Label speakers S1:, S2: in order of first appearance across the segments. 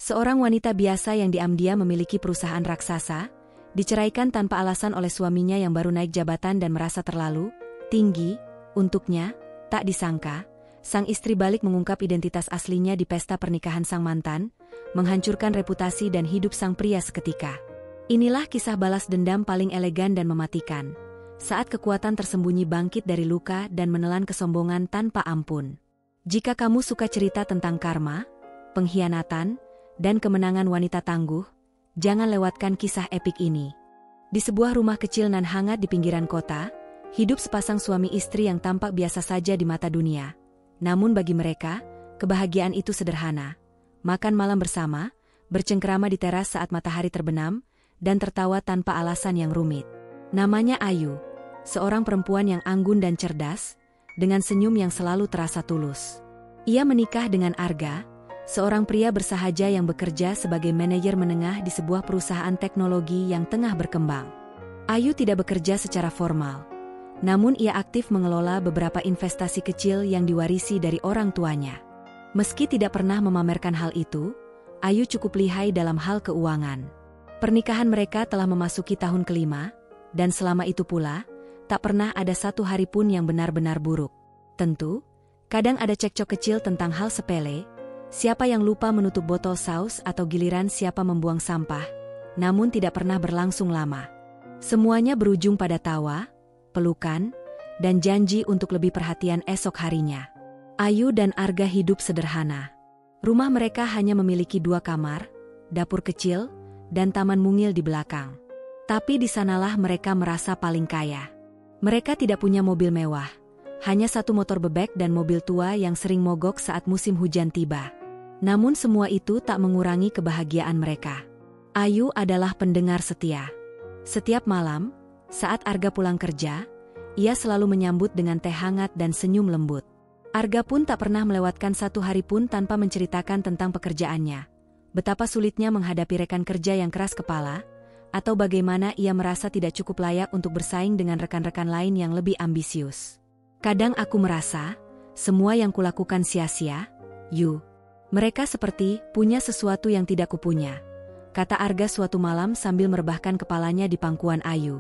S1: Seorang wanita biasa yang diam-diam memiliki perusahaan raksasa, diceraikan tanpa alasan oleh suaminya yang baru naik jabatan dan merasa terlalu tinggi untuknya. Tak disangka, sang istri balik mengungkap identitas aslinya di pesta pernikahan sang mantan, menghancurkan reputasi dan hidup sang pria seketika. Inilah kisah balas dendam paling elegan dan mematikan, saat kekuatan tersembunyi bangkit dari luka dan menelan kesombongan tanpa ampun. Jika kamu suka cerita tentang karma, pengkhianatan, dan kemenangan wanita tangguh, jangan lewatkan kisah epik ini. Di sebuah rumah kecil nan hangat di pinggiran kota, hidup sepasang suami istri yang tampak biasa saja di mata dunia. Namun bagi mereka, kebahagiaan itu sederhana. Makan malam bersama, bercengkrama di teras saat matahari terbenam, dan tertawa tanpa alasan yang rumit. Namanya Ayu, seorang perempuan yang anggun dan cerdas, dengan senyum yang selalu terasa tulus. Ia menikah dengan Arga, seorang pria bersahaja yang bekerja sebagai manajer menengah di sebuah perusahaan teknologi yang tengah berkembang. Ayu tidak bekerja secara formal, namun ia aktif mengelola beberapa investasi kecil yang diwarisi dari orang tuanya. Meski tidak pernah memamerkan hal itu, Ayu cukup lihai dalam hal keuangan. Pernikahan mereka telah memasuki tahun kelima, dan selama itu pula, tak pernah ada satu hari pun yang benar-benar buruk. Tentu, kadang ada cekcok kecil tentang hal sepele, siapa yang lupa menutup botol saus atau giliran siapa membuang sampah, namun tidak pernah berlangsung lama. Semuanya berujung pada tawa, pelukan, dan janji untuk lebih perhatian esok harinya. Ayu dan Arga hidup sederhana. Rumah mereka hanya memiliki 2 kamar, dapur kecil, dan taman mungil di belakang. Tapi di sanalah mereka merasa paling kaya. Mereka tidak punya mobil mewah, hanya 1 motor bebek dan mobil tua yang sering mogok saat musim hujan tiba. Namun semua itu tak mengurangi kebahagiaan mereka. Ayu adalah pendengar setia. Setiap malam, saat Arga pulang kerja, ia selalu menyambut dengan teh hangat dan senyum lembut. Arga pun tak pernah melewatkan satu hari pun tanpa menceritakan tentang pekerjaannya, betapa sulitnya menghadapi rekan kerja yang keras kepala, atau bagaimana ia merasa tidak cukup layak untuk bersaing dengan rekan-rekan lain yang lebih ambisius. Kadang aku merasa, semua yang kulakukan sia-sia, Yu. Mereka seperti punya sesuatu yang tidak kupunya, kata Arga suatu malam sambil merebahkan kepalanya di pangkuan Ayu.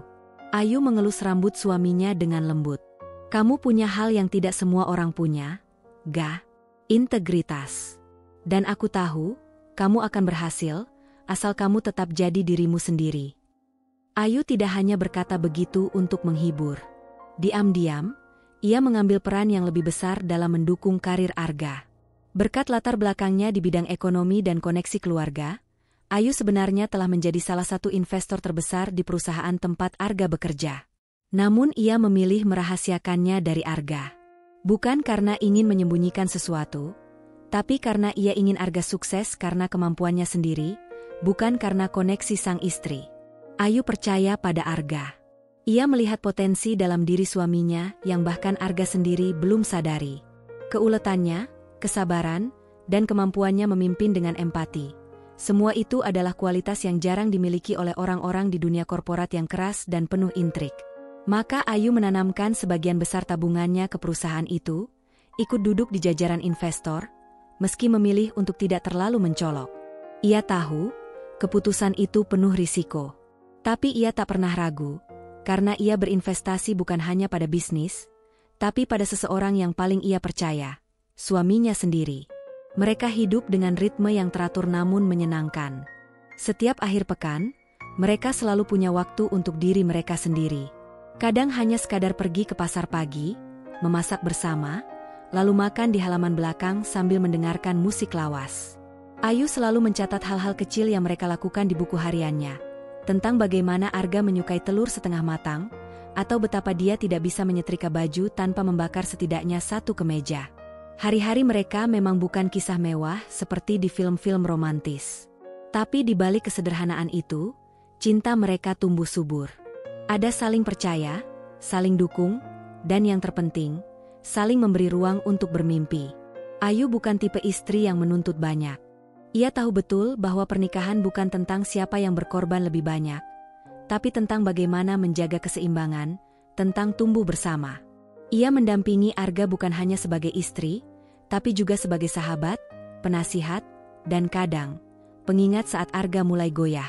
S1: Ayu mengelus rambut suaminya dengan lembut. Kamu punya hal yang tidak semua orang punya, Ga. Integritas. Dan aku tahu, kamu akan berhasil, asal kamu tetap jadi dirimu sendiri. Ayu tidak hanya berkata begitu untuk menghibur. Diam-diam, ia mengambil peran yang lebih besar dalam mendukung karir Arga. Berkat latar belakangnya di bidang ekonomi dan koneksi keluarga, Ayu sebenarnya telah menjadi salah satu investor terbesar di perusahaan tempat Arga bekerja. Namun ia memilih merahasiakannya dari Arga. Bukan karena ingin menyembunyikan sesuatu, tapi karena ia ingin Arga sukses karena kemampuannya sendiri, bukan karena koneksi sang istri. Ayu percaya pada Arga. Ia melihat potensi dalam diri suaminya yang bahkan Arga sendiri belum sadari. Keuletannya, kesabaran, dan kemampuannya memimpin dengan empati. Semua itu adalah kualitas yang jarang dimiliki oleh orang-orang di dunia korporat yang keras dan penuh intrik. Maka Ayu menanamkan sebagian besar tabungannya ke perusahaan itu, ikut duduk di jajaran investor, meski memilih untuk tidak terlalu mencolok. Ia tahu, keputusan itu penuh risiko. Tapi ia tak pernah ragu, karena ia berinvestasi bukan hanya pada bisnis, tapi pada seseorang yang paling ia percaya, suaminya sendiri. Mereka hidup dengan ritme yang teratur namun menyenangkan. Setiap akhir pekan, mereka selalu punya waktu untuk diri mereka sendiri. Kadang hanya sekadar pergi ke pasar pagi, memasak bersama, lalu makan di halaman belakang sambil mendengarkan musik lawas. Ayu selalu mencatat hal-hal kecil yang mereka lakukan di buku hariannya, tentang bagaimana Arga menyukai telur setengah matang, atau betapa dia tidak bisa menyetrika baju tanpa membakar setidaknya 1 kemeja. Hari-hari mereka memang bukan kisah mewah seperti di film-film romantis. Tapi di balik kesederhanaan itu, cinta mereka tumbuh subur. Ada saling percaya, saling dukung, dan yang terpenting, saling memberi ruang untuk bermimpi. Ayu bukan tipe istri yang menuntut banyak. Ia tahu betul bahwa pernikahan bukan tentang siapa yang berkorban lebih banyak, tapi tentang bagaimana menjaga keseimbangan, tentang tumbuh bersama. Ia mendampingi Arga bukan hanya sebagai istri, tapi juga sebagai sahabat, penasihat, dan kadang, pengingat saat Arga mulai goyah.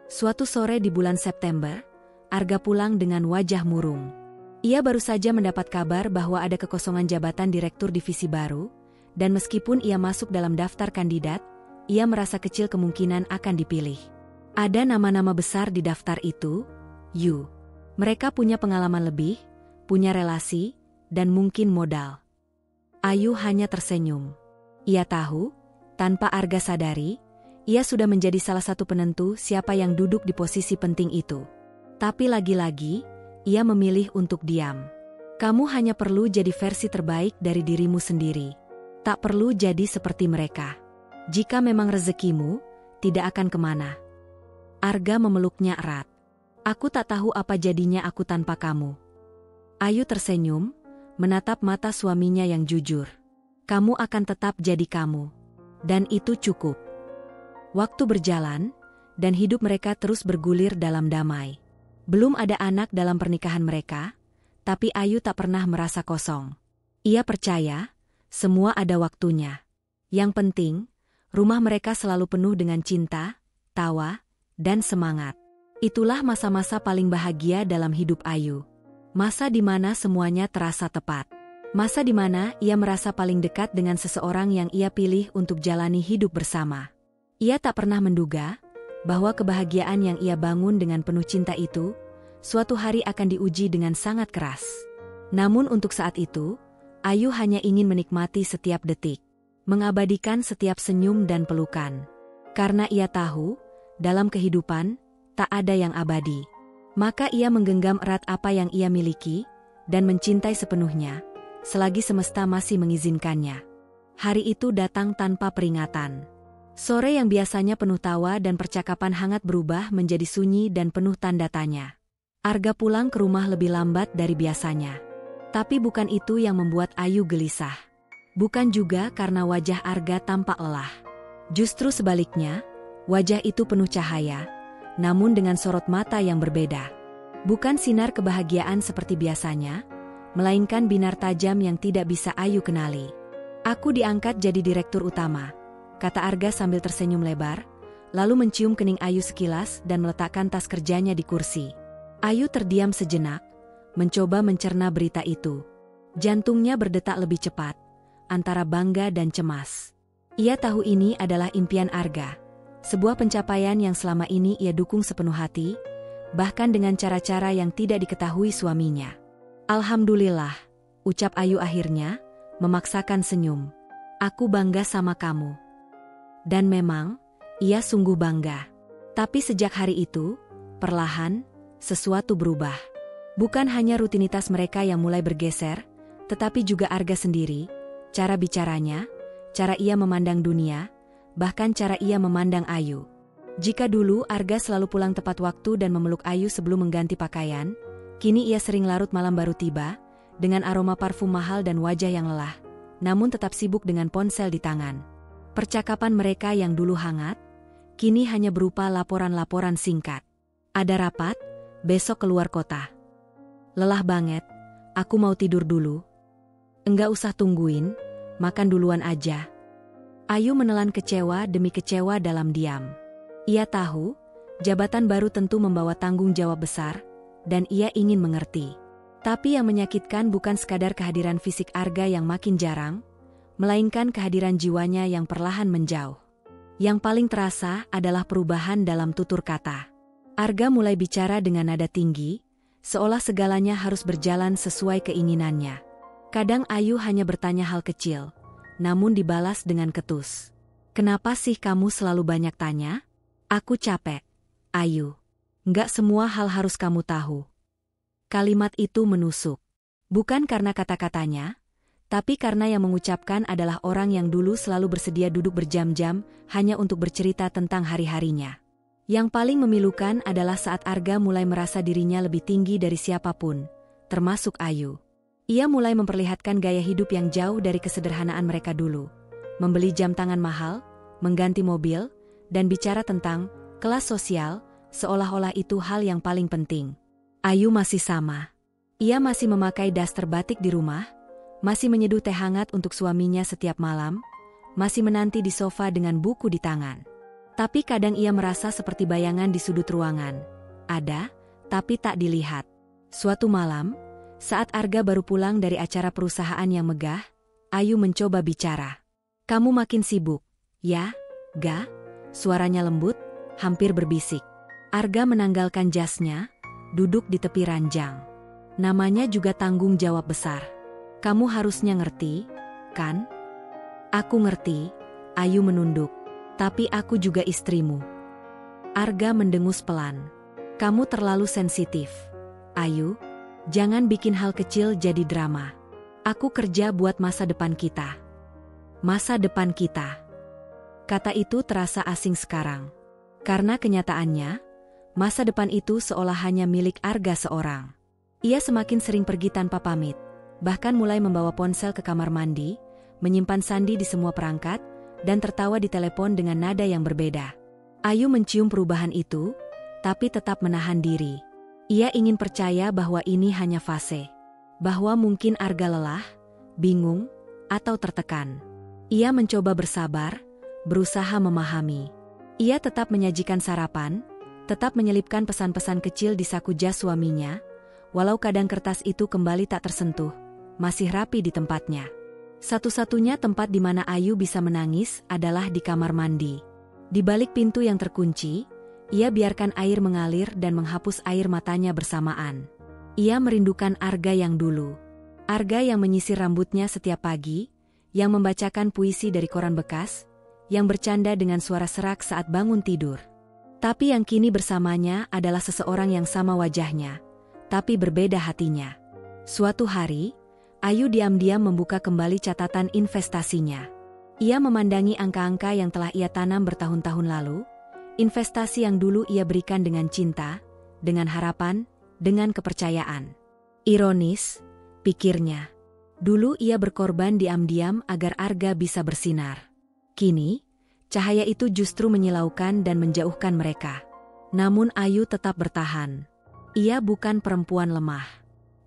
S1: Suatu sore di bulan September, Arga pulang dengan wajah murung. Ia baru saja mendapat kabar bahwa ada kekosongan jabatan direktur divisi baru, dan meskipun ia masuk dalam daftar kandidat, ia merasa kecil kemungkinan akan dipilih. Ada nama-nama besar di daftar itu, mereka punya pengalaman lebih, punya relasi, dan mungkin modal. Ayu hanya tersenyum. Ia tahu, tanpa Arga sadari, ia sudah menjadi salah satu penentu siapa yang duduk di posisi penting itu. Tapi lagi-lagi, ia memilih untuk diam. Kamu hanya perlu jadi versi terbaik dari dirimu sendiri. Tak perlu jadi seperti mereka. Jika memang rezekimu, tidak akan kemana. Arga memeluknya erat. Aku tak tahu apa jadinya aku tanpa kamu. Ayu tersenyum, menatap mata suaminya yang jujur. Kamu akan tetap jadi kamu. Dan itu cukup. Waktu berjalan, dan hidup mereka terus bergulir dalam damai. Belum ada anak dalam pernikahan mereka, tapi Ayu tak pernah merasa kosong. Ia percaya, semua ada waktunya. Yang penting, rumah mereka selalu penuh dengan cinta, tawa, dan semangat. Itulah masa-masa paling bahagia dalam hidup Ayu. Masa di mana semuanya terasa tepat. Masa di mana ia merasa paling dekat dengan seseorang yang ia pilih untuk jalani hidup bersama. Ia tak pernah menduga bahwa kebahagiaan yang ia bangun dengan penuh cinta itu, suatu hari akan diuji dengan sangat keras. Namun untuk saat itu, Ayu hanya ingin menikmati setiap detik, mengabadikan setiap senyum dan pelukan. Karena ia tahu, dalam kehidupan, tak ada yang abadi. Maka ia menggenggam erat apa yang ia miliki, dan mencintai sepenuhnya, selagi semesta masih mengizinkannya. Hari itu datang tanpa peringatan. Sore yang biasanya penuh tawa dan percakapan hangat berubah menjadi sunyi dan penuh tanda tanya. Arga pulang ke rumah lebih lambat dari biasanya. Tapi bukan itu yang membuat Ayu gelisah. Bukan juga karena wajah Arga tampak lelah. Justru sebaliknya, wajah itu penuh cahaya, namun dengan sorot mata yang berbeda. Bukan sinar kebahagiaan seperti biasanya, melainkan binar tajam yang tidak bisa Ayu kenali. Aku diangkat jadi direktur utama, kata Arga sambil tersenyum lebar, lalu mencium kening Ayu sekilas dan meletakkan tas kerjanya di kursi. Ayu terdiam sejenak, mencoba mencerna berita itu. Jantungnya berdetak lebih cepat, antara bangga dan cemas. Ia tahu ini adalah impian Arga. Sebuah pencapaian yang selama ini ia dukung sepenuh hati, bahkan dengan cara-cara yang tidak diketahui suaminya. Alhamdulillah, ucap Ayu akhirnya, memaksakan senyum. Aku bangga sama kamu. Dan memang, ia sungguh bangga. Tapi sejak hari itu, perlahan, sesuatu berubah. Bukan hanya rutinitas mereka yang mulai bergeser, tetapi juga Arga sendiri, cara bicaranya, cara ia memandang dunia, bahkan cara ia memandang Ayu. Jika dulu Arga selalu pulang tepat waktu dan memeluk Ayu sebelum mengganti pakaian, kini ia sering larut malam baru tiba, dengan aroma parfum mahal dan wajah yang lelah, namun tetap sibuk dengan ponsel di tangan. Percakapan mereka yang dulu hangat, kini hanya berupa laporan-laporan singkat. Ada rapat, besok keluar kota. Lelah banget, aku mau tidur dulu. Enggak usah tungguin, makan duluan aja. Ayu menelan kecewa demi kecewa dalam diam. Ia tahu, jabatan baru tentu membawa tanggung jawab besar, dan ia ingin mengerti. Tapi yang menyakitkan bukan sekadar kehadiran fisik Arga yang makin jarang, melainkan kehadiran jiwanya yang perlahan menjauh. Yang paling terasa adalah perubahan dalam tutur kata. Arga mulai bicara dengan nada tinggi, seolah segalanya harus berjalan sesuai keinginannya. Kadang Ayu hanya bertanya hal kecil, namun dibalas dengan ketus. Kenapa sih kamu selalu banyak tanya? Aku capek, Ayu. Nggak semua hal harus kamu tahu. Kalimat itu menusuk. Bukan karena kata-katanya, tapi karena yang mengucapkan adalah orang yang dulu selalu bersedia duduk berjam-jam hanya untuk bercerita tentang hari-harinya. Yang paling memilukan adalah saat Arga mulai merasa dirinya lebih tinggi dari siapapun, termasuk Ayu. Ia mulai memperlihatkan gaya hidup yang jauh dari kesederhanaan mereka dulu. Membeli jam tangan mahal, mengganti mobil, dan bicara tentang kelas sosial, seolah-olah itu hal yang paling penting. Ayu masih sama. Ia masih memakai daster batik di rumah, masih menyeduh teh hangat untuk suaminya setiap malam, masih menanti di sofa dengan buku di tangan. Tapi kadang ia merasa seperti bayangan di sudut ruangan. Ada, tapi tak dilihat. Suatu malam, saat Arga baru pulang dari acara perusahaan yang megah, Ayu mencoba bicara. "Kamu makin sibuk, ya, Ga?" Suaranya lembut, hampir berbisik. Arga menanggalkan jasnya, duduk di tepi ranjang. Namanya juga tanggung jawab besar. "Kamu harusnya ngerti, kan?" "Aku ngerti," Ayu menunduk. "Tapi aku juga istrimu." Arga mendengus pelan. "Kamu terlalu sensitif, Ayu. Jangan bikin hal kecil jadi drama. Aku kerja buat masa depan kita." Masa depan kita. Kata itu terasa asing sekarang. Karena kenyataannya, masa depan itu seolah hanya milik Arga seorang. Ia semakin sering pergi tanpa pamit, bahkan mulai membawa ponsel ke kamar mandi, menyimpan sandi di semua perangkat, dan tertawa di telepon dengan nada yang berbeda. Ayu mencium perubahan itu, tapi tetap menahan diri. Ia ingin percaya bahwa ini hanya fase. Bahwa mungkin Arga lelah, bingung, atau tertekan. Ia mencoba bersabar, berusaha memahami. Ia tetap menyajikan sarapan, tetap menyelipkan pesan-pesan kecil di saku jas suaminya, walau kadang kertas itu kembali tak tersentuh, masih rapi di tempatnya. Satu-satunya tempat di mana Ayu bisa menangis adalah di kamar mandi. Di balik pintu yang terkunci, ia biarkan air mengalir dan menghapus air matanya bersamaan. Ia merindukan Arga yang dulu. Arga yang menyisir rambutnya setiap pagi, yang membacakan puisi dari koran bekas, yang bercanda dengan suara serak saat bangun tidur. Tapi yang kini bersamanya adalah seseorang yang sama wajahnya, tapi berbeda hatinya. Suatu hari, Ayu diam-diam membuka kembali catatan investasinya. Ia memandangi angka-angka yang telah ia tanam bertahun-tahun lalu, investasi yang dulu ia berikan dengan cinta, dengan harapan, dengan kepercayaan. Ironis, pikirnya. Dulu ia berkorban diam-diam agar Arga bisa bersinar. Kini, cahaya itu justru menyilaukan dan menjauhkan mereka. Namun Ayu tetap bertahan. Ia bukan perempuan lemah.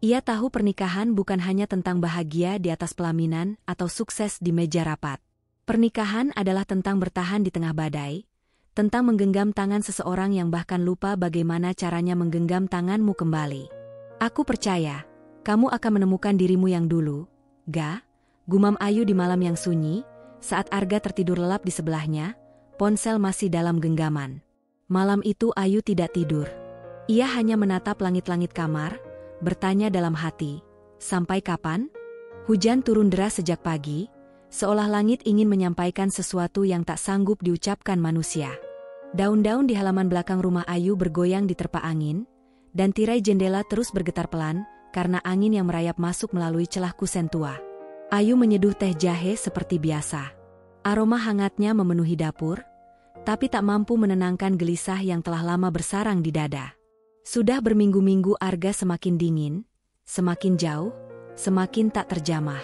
S1: Ia tahu pernikahan bukan hanya tentang bahagia di atas pelaminan atau sukses di meja rapat. Pernikahan adalah tentang bertahan di tengah badai, tentang menggenggam tangan seseorang yang bahkan lupa bagaimana caranya menggenggam tanganmu kembali. "Aku percaya, kamu akan menemukan dirimu yang dulu, Ga," gumam Ayu di malam yang sunyi, saat Arga tertidur lelap di sebelahnya, ponsel masih dalam genggaman. Malam itu Ayu tidak tidur. Ia hanya menatap langit-langit kamar, bertanya dalam hati, sampai kapan? Hujan turun deras sejak pagi, seolah langit ingin menyampaikan sesuatu yang tak sanggup diucapkan manusia. Daun-daun di halaman belakang rumah Ayu bergoyang diterpa angin, dan tirai jendela terus bergetar pelan karena angin yang merayap masuk melalui celah kusen tua. Ayu menyeduh teh jahe seperti biasa. Aroma hangatnya memenuhi dapur, tapi tak mampu menenangkan gelisah yang telah lama bersarang di dada. Sudah berminggu-minggu Arga semakin dingin, semakin jauh, semakin tak terjamah.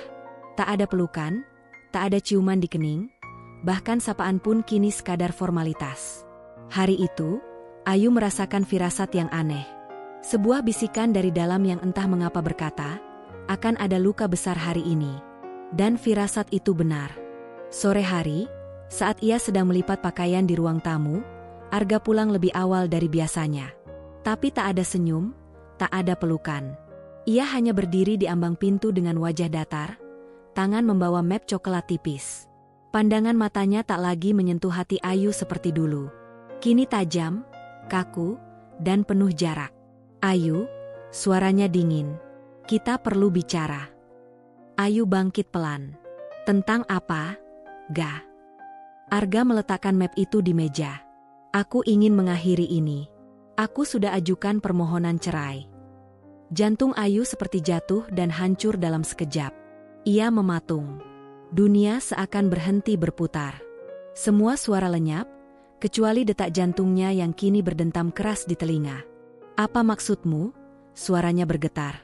S1: Tak ada pelukan, tak ada ciuman di kening, bahkan sapaan pun kini sekadar formalitas. Hari itu, Ayu merasakan firasat yang aneh. Sebuah bisikan dari dalam yang entah mengapa berkata, akan ada luka besar hari ini. Dan firasat itu benar. Sore hari, saat ia sedang melipat pakaian di ruang tamu, Arga pulang lebih awal dari biasanya. Tapi tak ada senyum, tak ada pelukan. Ia hanya berdiri di ambang pintu dengan wajah datar, tangan membawa map coklat tipis. Pandangan matanya tak lagi menyentuh hati Ayu seperti dulu. Kini tajam, kaku, dan penuh jarak. "Ayu," suaranya dingin. "Kita perlu bicara." Ayu bangkit pelan. "Tentang apa, Ga?" Arga meletakkan map itu di meja. "Aku ingin mengakhiri ini. Aku sudah ajukan permohonan cerai." Jantung Ayu seperti jatuh dan hancur dalam sekejap. Ia mematung. Dunia seakan berhenti berputar. Semua suara lenyap, kecuali detak jantungnya yang kini berdentam keras di telinga. "Apa maksudmu?" Suaranya bergetar.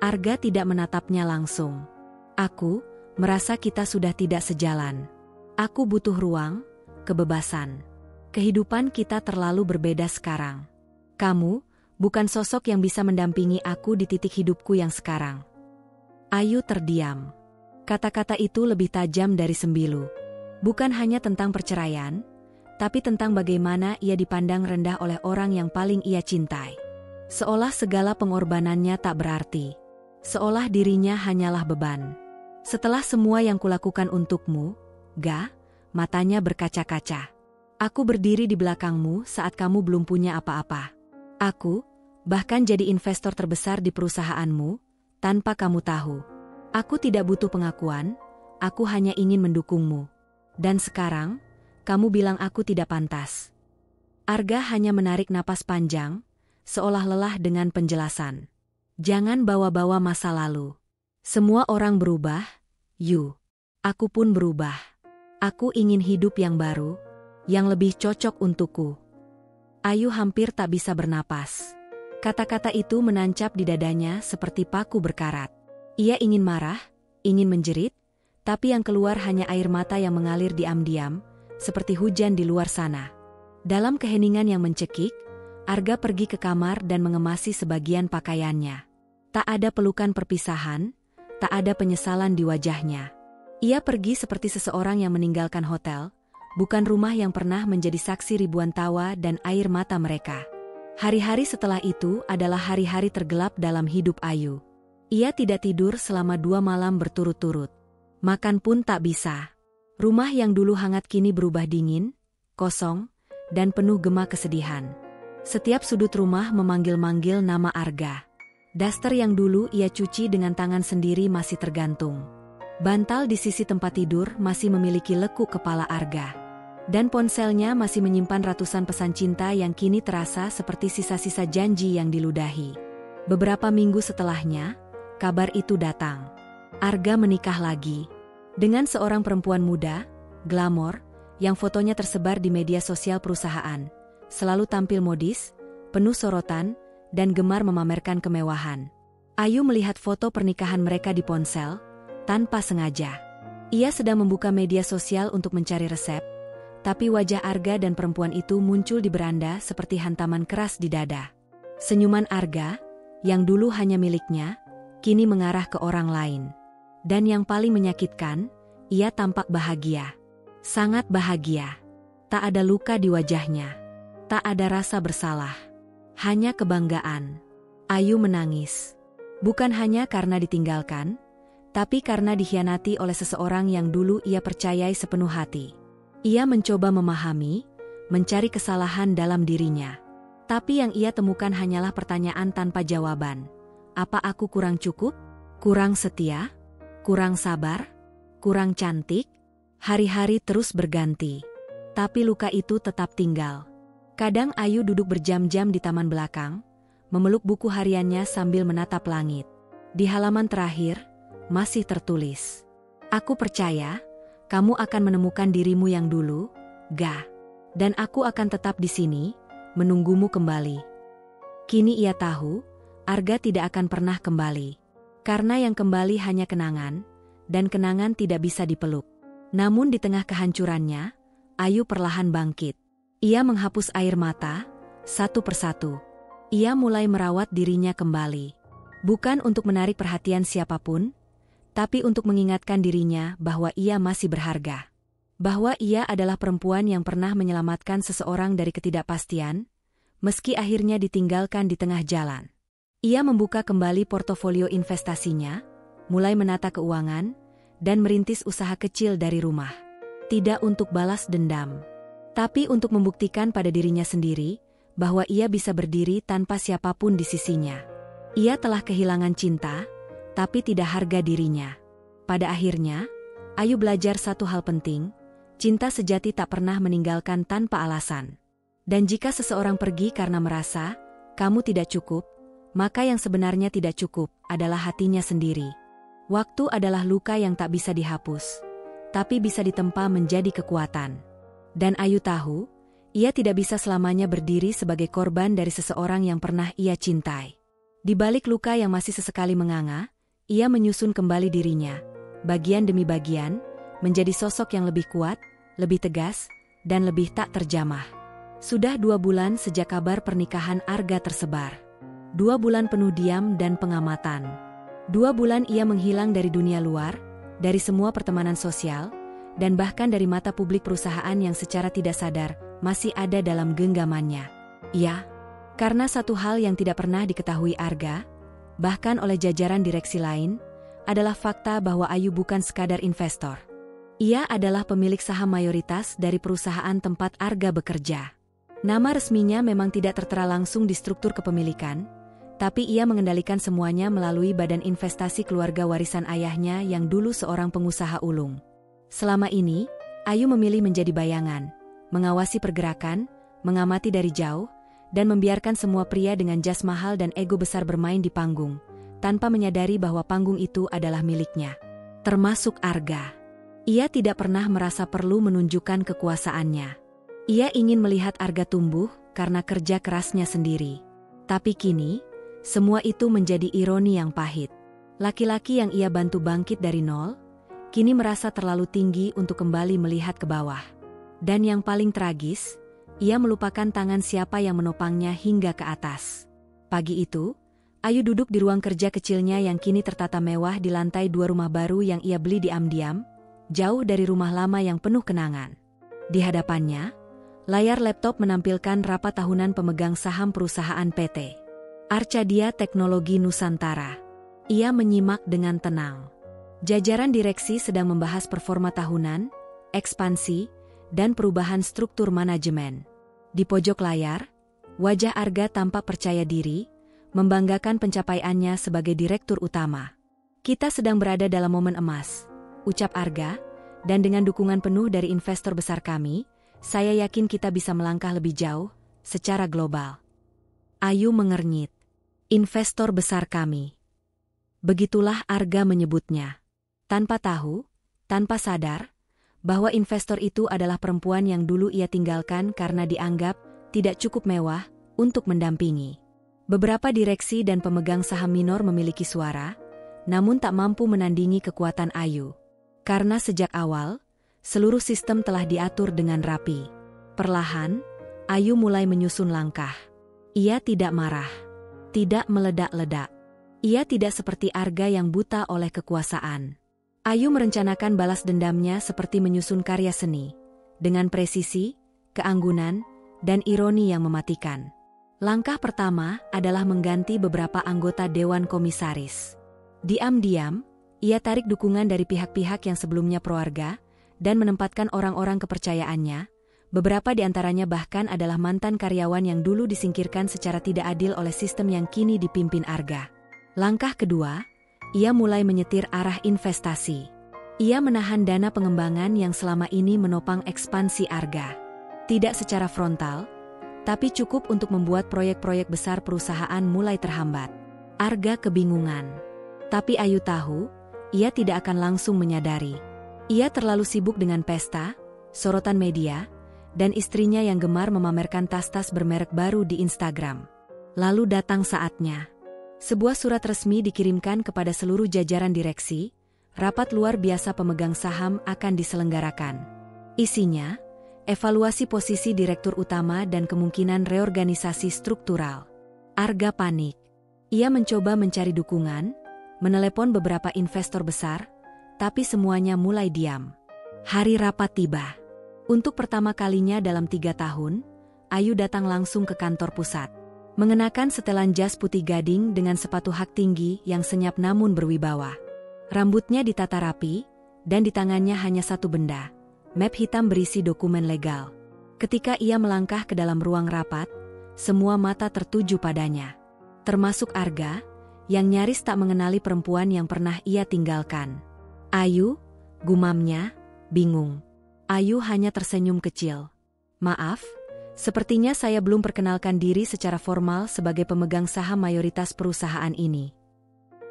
S1: Arga tidak menatapnya langsung. "Aku merasa kita sudah tidak sejalan. Aku butuh ruang, kebebasan. Kehidupan kita terlalu berbeda sekarang. Kamu bukan sosok yang bisa mendampingi aku di titik hidupku yang sekarang." Ayu terdiam. Kata-kata itu lebih tajam dari sembilu. Bukan hanya tentang perceraian, tapi tentang bagaimana ia dipandang rendah oleh orang yang paling ia cintai. Seolah segala pengorbanannya tak berarti. Seolah dirinya hanyalah beban. Setelah semua yang kulakukan untukmu, Ga, matanya berkaca-kaca. Aku berdiri di belakangmu saat kamu belum punya apa-apa. Aku, bahkan jadi investor terbesar di perusahaanmu, tanpa kamu tahu. Aku tidak butuh pengakuan, aku hanya ingin mendukungmu. Dan sekarang, kamu bilang aku tidak pantas. Arga hanya menarik napas panjang, seolah lelah dengan penjelasan. Jangan bawa-bawa masa lalu. Semua orang berubah, Yu. Aku pun berubah. Aku ingin hidup yang baru, yang lebih cocok untukku. Ayu hampir tak bisa bernapas. Kata-kata itu menancap di dadanya seperti paku berkarat. Ia ingin marah, ingin menjerit, tapi yang keluar hanya air mata yang mengalir diam-diam, seperti hujan di luar sana. Dalam keheningan yang mencekik, Arga pergi ke kamar dan mengemasi sebagian pakaiannya. Tak ada pelukan perpisahan, tak ada penyesalan di wajahnya. Ia pergi seperti seseorang yang meninggalkan hotel, bukan rumah yang pernah menjadi saksi ribuan tawa dan air mata mereka. Hari-hari setelah itu adalah hari-hari tergelap dalam hidup Ayu. Ia tidak tidur selama 2 malam berturut-turut. Makan pun tak bisa. Rumah yang dulu hangat kini berubah dingin, kosong, dan penuh gema kesedihan. Setiap sudut rumah memanggil-manggil nama Arga. Daster yang dulu ia cuci dengan tangan sendiri masih tergantung. Bantal di sisi tempat tidur masih memiliki lekuk kepala Arga. Dan ponselnya masih menyimpan ratusan pesan cinta yang kini terasa seperti sisa-sisa janji yang diludahi. Beberapa minggu setelahnya, kabar itu datang. Arga menikah lagi. Dengan seorang perempuan muda, glamor, yang fotonya tersebar di media sosial perusahaan, selalu tampil modis, penuh sorotan, dan gemar memamerkan kemewahan. Ayu melihat foto pernikahan mereka di ponsel, tanpa sengaja. Ia sedang membuka media sosial untuk mencari resep, tapi wajah Arga dan perempuan itu muncul di beranda seperti hantaman keras di dada. Senyuman Arga, yang dulu hanya miliknya, kini mengarah ke orang lain. Dan yang paling menyakitkan, ia tampak bahagia. Sangat bahagia. Tak ada luka di wajahnya. Tak ada rasa bersalah. Hanya kebanggaan. Ayu menangis. Bukan hanya karena ditinggalkan, tapi karena dikhianati oleh seseorang yang dulu ia percayai sepenuh hati. Ia mencoba memahami, mencari kesalahan dalam dirinya. Tapi yang ia temukan hanyalah pertanyaan tanpa jawaban. Apa aku kurang cukup? Kurang setia? Kurang sabar? Kurang cantik? Hari-hari terus berganti. Tapi luka itu tetap tinggal. Kadang Ayu duduk berjam-jam di taman belakang, memeluk buku hariannya sambil menatap langit. Di halaman terakhir, masih tertulis, "Aku percaya, kamu akan menemukan dirimu yang dulu, Ga. Dan aku akan tetap di sini, menunggumu kembali." Kini ia tahu, Arga tidak akan pernah kembali. Karena yang kembali hanya kenangan, dan kenangan tidak bisa dipeluk. Namun di tengah kehancurannya, Ayu perlahan bangkit. Ia menghapus air mata, satu persatu. Ia mulai merawat dirinya kembali. Bukan untuk menarik perhatian siapapun, tapi untuk mengingatkan dirinya bahwa ia masih berharga. Bahwa ia adalah perempuan yang pernah menyelamatkan seseorang dari ketidakpastian, meski akhirnya ditinggalkan di tengah jalan. Ia membuka kembali portofolio investasinya, mulai menata keuangan, dan merintis usaha kecil dari rumah. Tidak untuk balas dendam, tapi untuk membuktikan pada dirinya sendiri bahwa ia bisa berdiri tanpa siapapun di sisinya. Ia telah kehilangan cinta, tapi tidak harga dirinya. Pada akhirnya, Ayu belajar satu hal penting, cinta sejati tak pernah meninggalkan tanpa alasan. Dan jika seseorang pergi karena merasa, kamu tidak cukup, maka yang sebenarnya tidak cukup adalah hatinya sendiri. Waktu adalah luka yang tak bisa dihapus, tapi bisa ditempa menjadi kekuatan. Dan Ayu tahu, ia tidak bisa selamanya berdiri sebagai korban dari seseorang yang pernah ia cintai. Di balik luka yang masih sesekali menganga, ia menyusun kembali dirinya, bagian demi bagian, menjadi sosok yang lebih kuat, lebih tegas, dan lebih tak terjamah. Sudah 2 bulan sejak kabar pernikahan Arga tersebar. 2 bulan penuh diam dan pengamatan. 2 bulan ia menghilang dari dunia luar, dari semua pertemanan sosial, dan bahkan dari mata publik perusahaan yang secara tidak sadar masih ada dalam genggamannya. Ya, karena satu hal yang tidak pernah diketahui Arga, bahkan oleh jajaran direksi lain, adalah fakta bahwa Ayu bukan sekadar investor. Ia adalah pemilik saham mayoritas dari perusahaan tempat Arga bekerja. Nama resminya memang tidak tertera langsung di struktur kepemilikan, tapi ia mengendalikan semuanya melalui badan investasi keluarga warisan ayahnya yang dulu seorang pengusaha ulung. Selama ini, Ayu memilih menjadi bayangan, mengawasi pergerakan, mengamati dari jauh, dan membiarkan semua pria dengan jas mahal dan ego besar bermain di panggung, tanpa menyadari bahwa panggung itu adalah miliknya. Termasuk Arga. Ia tidak pernah merasa perlu menunjukkan kekuasaannya. Ia ingin melihat Arga tumbuh karena kerja kerasnya sendiri. Tapi kini, semua itu menjadi ironi yang pahit. Laki-laki yang ia bantu bangkit dari nol, kini merasa terlalu tinggi untuk kembali melihat ke bawah. Dan yang paling tragis, ia melupakan tangan siapa yang menopangnya hingga ke atas. Pagi itu, Ayu duduk di ruang kerja kecilnya yang kini tertata mewah di lantai 2 rumah baru yang ia beli diam-diam, jauh dari rumah lama yang penuh kenangan. Di hadapannya, layar laptop menampilkan rapat tahunan pemegang saham perusahaan PT Arcadia Teknologi Nusantara. Ia menyimak dengan tenang. Jajaran direksi sedang membahas performa tahunan, ekspansi, dan perubahan struktur manajemen. Di pojok layar, wajah Arga tampak percaya diri, membanggakan pencapaiannya sebagai direktur utama. "Kita sedang berada dalam momen emas," ucap Arga, "dan dengan dukungan penuh dari investor besar kami, saya yakin kita bisa melangkah lebih jauh, secara global." Ayu mengernyit. Investor besar kami. Begitulah Arga menyebutnya. Tanpa tahu, tanpa sadar, bahwa investor itu adalah perempuan yang dulu ia tinggalkan karena dianggap tidak cukup mewah untuk mendampingi. Beberapa direksi dan pemegang saham minor memiliki suara, namun tak mampu menandingi kekuatan Ayu. Karena sejak awal, seluruh sistem telah diatur dengan rapi. Perlahan, Ayu mulai menyusun langkah. Ia tidak marah, tidak meledak-ledak. Ia tidak seperti Arga yang buta oleh kekuasaan. Ayu merencanakan balas dendamnya seperti menyusun karya seni, dengan presisi, keanggunan, dan ironi yang mematikan. Langkah pertama adalah mengganti beberapa anggota Dewan Komisaris. Diam-diam, ia tarik dukungan dari pihak-pihak yang sebelumnya pro Arga, dan menempatkan orang-orang kepercayaannya, beberapa di antaranya bahkan adalah mantan karyawan yang dulu disingkirkan secara tidak adil oleh sistem yang kini dipimpin Arga. Langkah kedua, ia mulai menyetir arah investasi. Ia menahan dana pengembangan yang selama ini menopang ekspansi Arga. Tidak secara frontal, tapi cukup untuk membuat proyek-proyek besar perusahaan mulai terhambat. Arga kebingungan. Tapi Ayu tahu, ia tidak akan langsung menyadari. Ia terlalu sibuk dengan pesta, sorotan media, dan istrinya yang gemar memamerkan tas-tas bermerek baru di Instagram. Lalu datang saatnya. Sebuah surat resmi dikirimkan kepada seluruh jajaran direksi, rapat luar biasa pemegang saham akan diselenggarakan. Isinya, evaluasi posisi direktur utama dan kemungkinan reorganisasi struktural. Arga panik. Ia mencoba mencari dukungan, menelepon beberapa investor besar, tapi semuanya mulai diam. Hari rapat tiba. Untuk pertama kalinya dalam 3 tahun, Ayu datang langsung ke kantor pusat. Mengenakan setelan jas putih gading dengan sepatu hak tinggi yang senyap namun berwibawa. Rambutnya ditata rapi, dan di tangannya hanya satu benda, map hitam berisi dokumen legal. Ketika ia melangkah ke dalam ruang rapat, semua mata tertuju padanya. Termasuk Arga, yang nyaris tak mengenali perempuan yang pernah ia tinggalkan. "Ayu," gumamnya, bingung. Ayu hanya tersenyum kecil. "Maaf, sepertinya saya belum perkenalkan diri secara formal sebagai pemegang saham mayoritas perusahaan ini."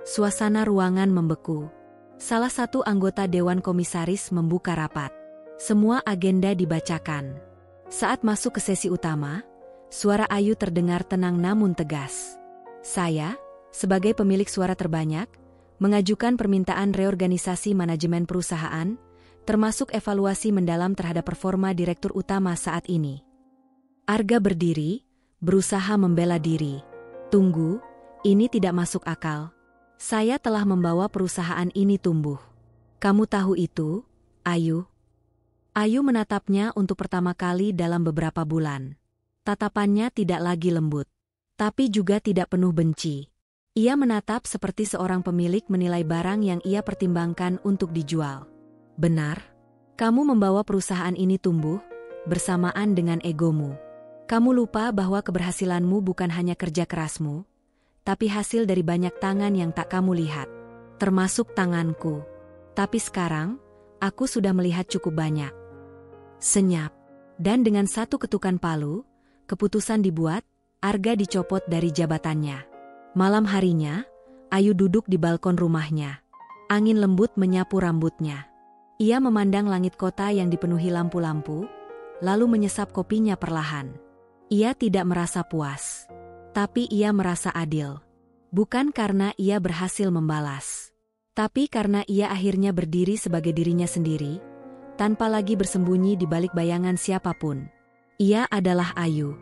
S1: Suasana ruangan membeku. Salah satu anggota Dewan Komisaris membuka rapat. Semua agenda dibacakan. Saat masuk ke sesi utama, suara Ayu terdengar tenang namun tegas. "Saya, sebagai pemilik suara terbanyak, mengajukan permintaan reorganisasi manajemen perusahaan, termasuk evaluasi mendalam terhadap performa direktur utama saat ini." Arga berdiri, berusaha membela diri. "Tunggu, ini tidak masuk akal. Saya telah membawa perusahaan ini tumbuh. Kamu tahu itu, Ayu?" Ayu menatapnya untuk pertama kali dalam beberapa bulan. Tatapannya tidak lagi lembut, tapi juga tidak penuh benci. Ia menatap seperti seorang pemilik menilai barang yang ia pertimbangkan untuk dijual. Benar, kamu membawa perusahaan ini tumbuh bersamaan dengan egomu. Kamu lupa bahwa keberhasilanmu bukan hanya kerja kerasmu, tapi hasil dari banyak tangan yang tak kamu lihat, termasuk tanganku. Tapi sekarang, aku sudah melihat cukup banyak. Senyap. Dan dengan satu ketukan palu, keputusan dibuat, Arga dicopot dari jabatannya. Malam harinya, Ayu duduk di balkon rumahnya. Angin lembut menyapu rambutnya. Ia memandang langit kota yang dipenuhi lampu-lampu, lalu menyesap kopinya perlahan. Ia tidak merasa puas, tapi ia merasa adil. Bukan karena ia berhasil membalas, tapi karena ia akhirnya berdiri sebagai dirinya sendiri, tanpa lagi bersembunyi di balik bayangan siapapun. Ia adalah Ayu,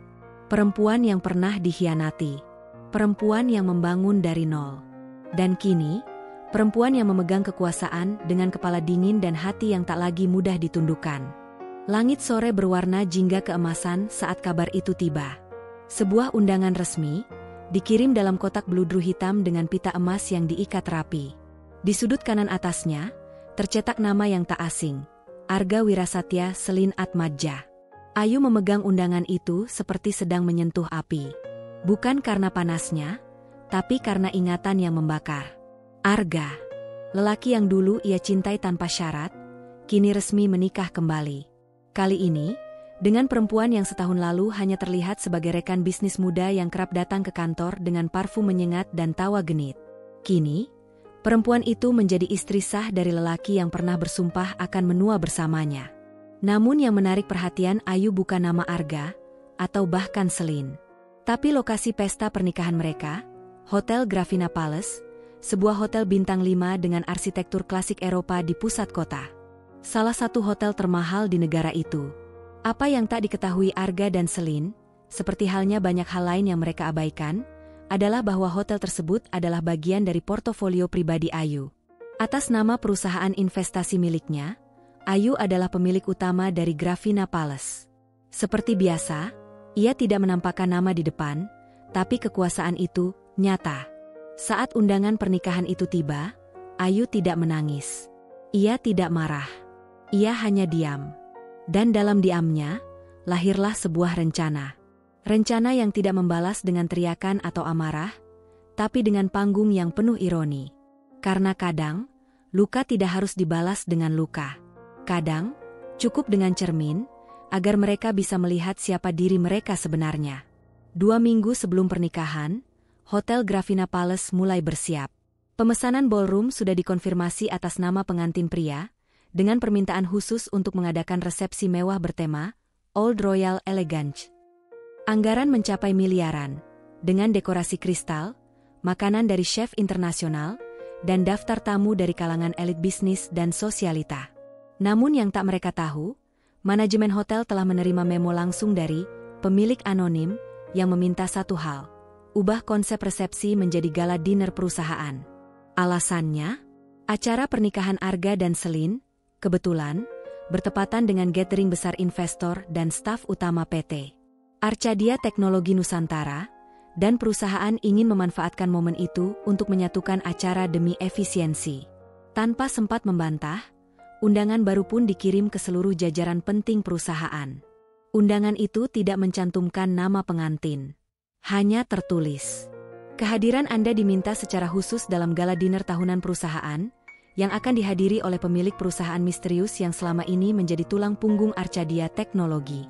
S1: perempuan yang pernah dikhianati, perempuan yang membangun dari nol. Dan kini, perempuan yang memegang kekuasaan dengan kepala dingin dan hati yang tak lagi mudah ditundukkan. Langit sore berwarna jingga keemasan saat kabar itu tiba. Sebuah undangan resmi, dikirim dalam kotak beludru hitam dengan pita emas yang diikat rapi. Di sudut kanan atasnya, tercetak nama yang tak asing, Arga Wirasatya Selin Atmadja. Ayu memegang undangan itu seperti sedang menyentuh api. Bukan karena panasnya, tapi karena ingatan yang membakar. Arga, lelaki yang dulu ia cintai tanpa syarat, kini resmi menikah kembali. Kali ini, dengan perempuan yang setahun lalu hanya terlihat sebagai rekan bisnis muda yang kerap datang ke kantor dengan parfum menyengat dan tawa genit. Kini, perempuan itu menjadi istri sah dari lelaki yang pernah bersumpah akan menua bersamanya. Namun yang menarik perhatian Ayu bukan nama Arga, atau bahkan Selin, tapi lokasi pesta pernikahan mereka, Hotel Gravina Palace, sebuah hotel bintang 5 dengan arsitektur klasik Eropa di pusat kota. Salah satu hotel termahal di negara itu. Apa yang tak diketahui Arga dan Selin, seperti halnya banyak hal lain yang mereka abaikan, adalah bahwa hotel tersebut adalah bagian dari portofolio pribadi Ayu. Atas nama perusahaan investasi miliknya, Ayu adalah pemilik utama dari Gravina Palace. Seperti biasa, ia tidak menampakkan nama di depan, tapi kekuasaan itu nyata. Saat undangan pernikahan itu tiba, Ayu tidak menangis. Ia tidak marah. Ia hanya diam. Dan dalam diamnya, lahirlah sebuah rencana. Rencana yang tidak membalas dengan teriakan atau amarah, tapi dengan panggung yang penuh ironi. Karena kadang, luka tidak harus dibalas dengan luka. Kadang, cukup dengan cermin, agar mereka bisa melihat siapa diri mereka sebenarnya. 2 minggu sebelum pernikahan, Hotel Gravina Palace mulai bersiap. Pemesanan ballroom sudah dikonfirmasi atas nama pengantin pria, dengan permintaan khusus untuk mengadakan resepsi mewah bertema Old Royal Elegance. Anggaran mencapai miliaran, dengan dekorasi kristal, makanan dari chef internasional, dan daftar tamu dari kalangan elit bisnis dan sosialita. Namun yang tak mereka tahu, manajemen hotel telah menerima memo langsung dari pemilik anonim yang meminta satu hal, ubah konsep resepsi menjadi gala dinner perusahaan. Alasannya, acara pernikahan Arga dan Selin, kebetulan, bertepatan dengan gathering besar investor dan staf utama PT Arcadia Teknologi Nusantara, dan perusahaan ingin memanfaatkan momen itu untuk menyatukan acara demi efisiensi. Tanpa sempat membantah, undangan baru pun dikirim ke seluruh jajaran penting perusahaan. Undangan itu tidak mencantumkan nama pengantin. Hanya tertulis, kehadiran Anda diminta secara khusus dalam gala dinner tahunan perusahaan, yang akan dihadiri oleh pemilik perusahaan misterius yang selama ini menjadi tulang punggung Arcadia Teknologi.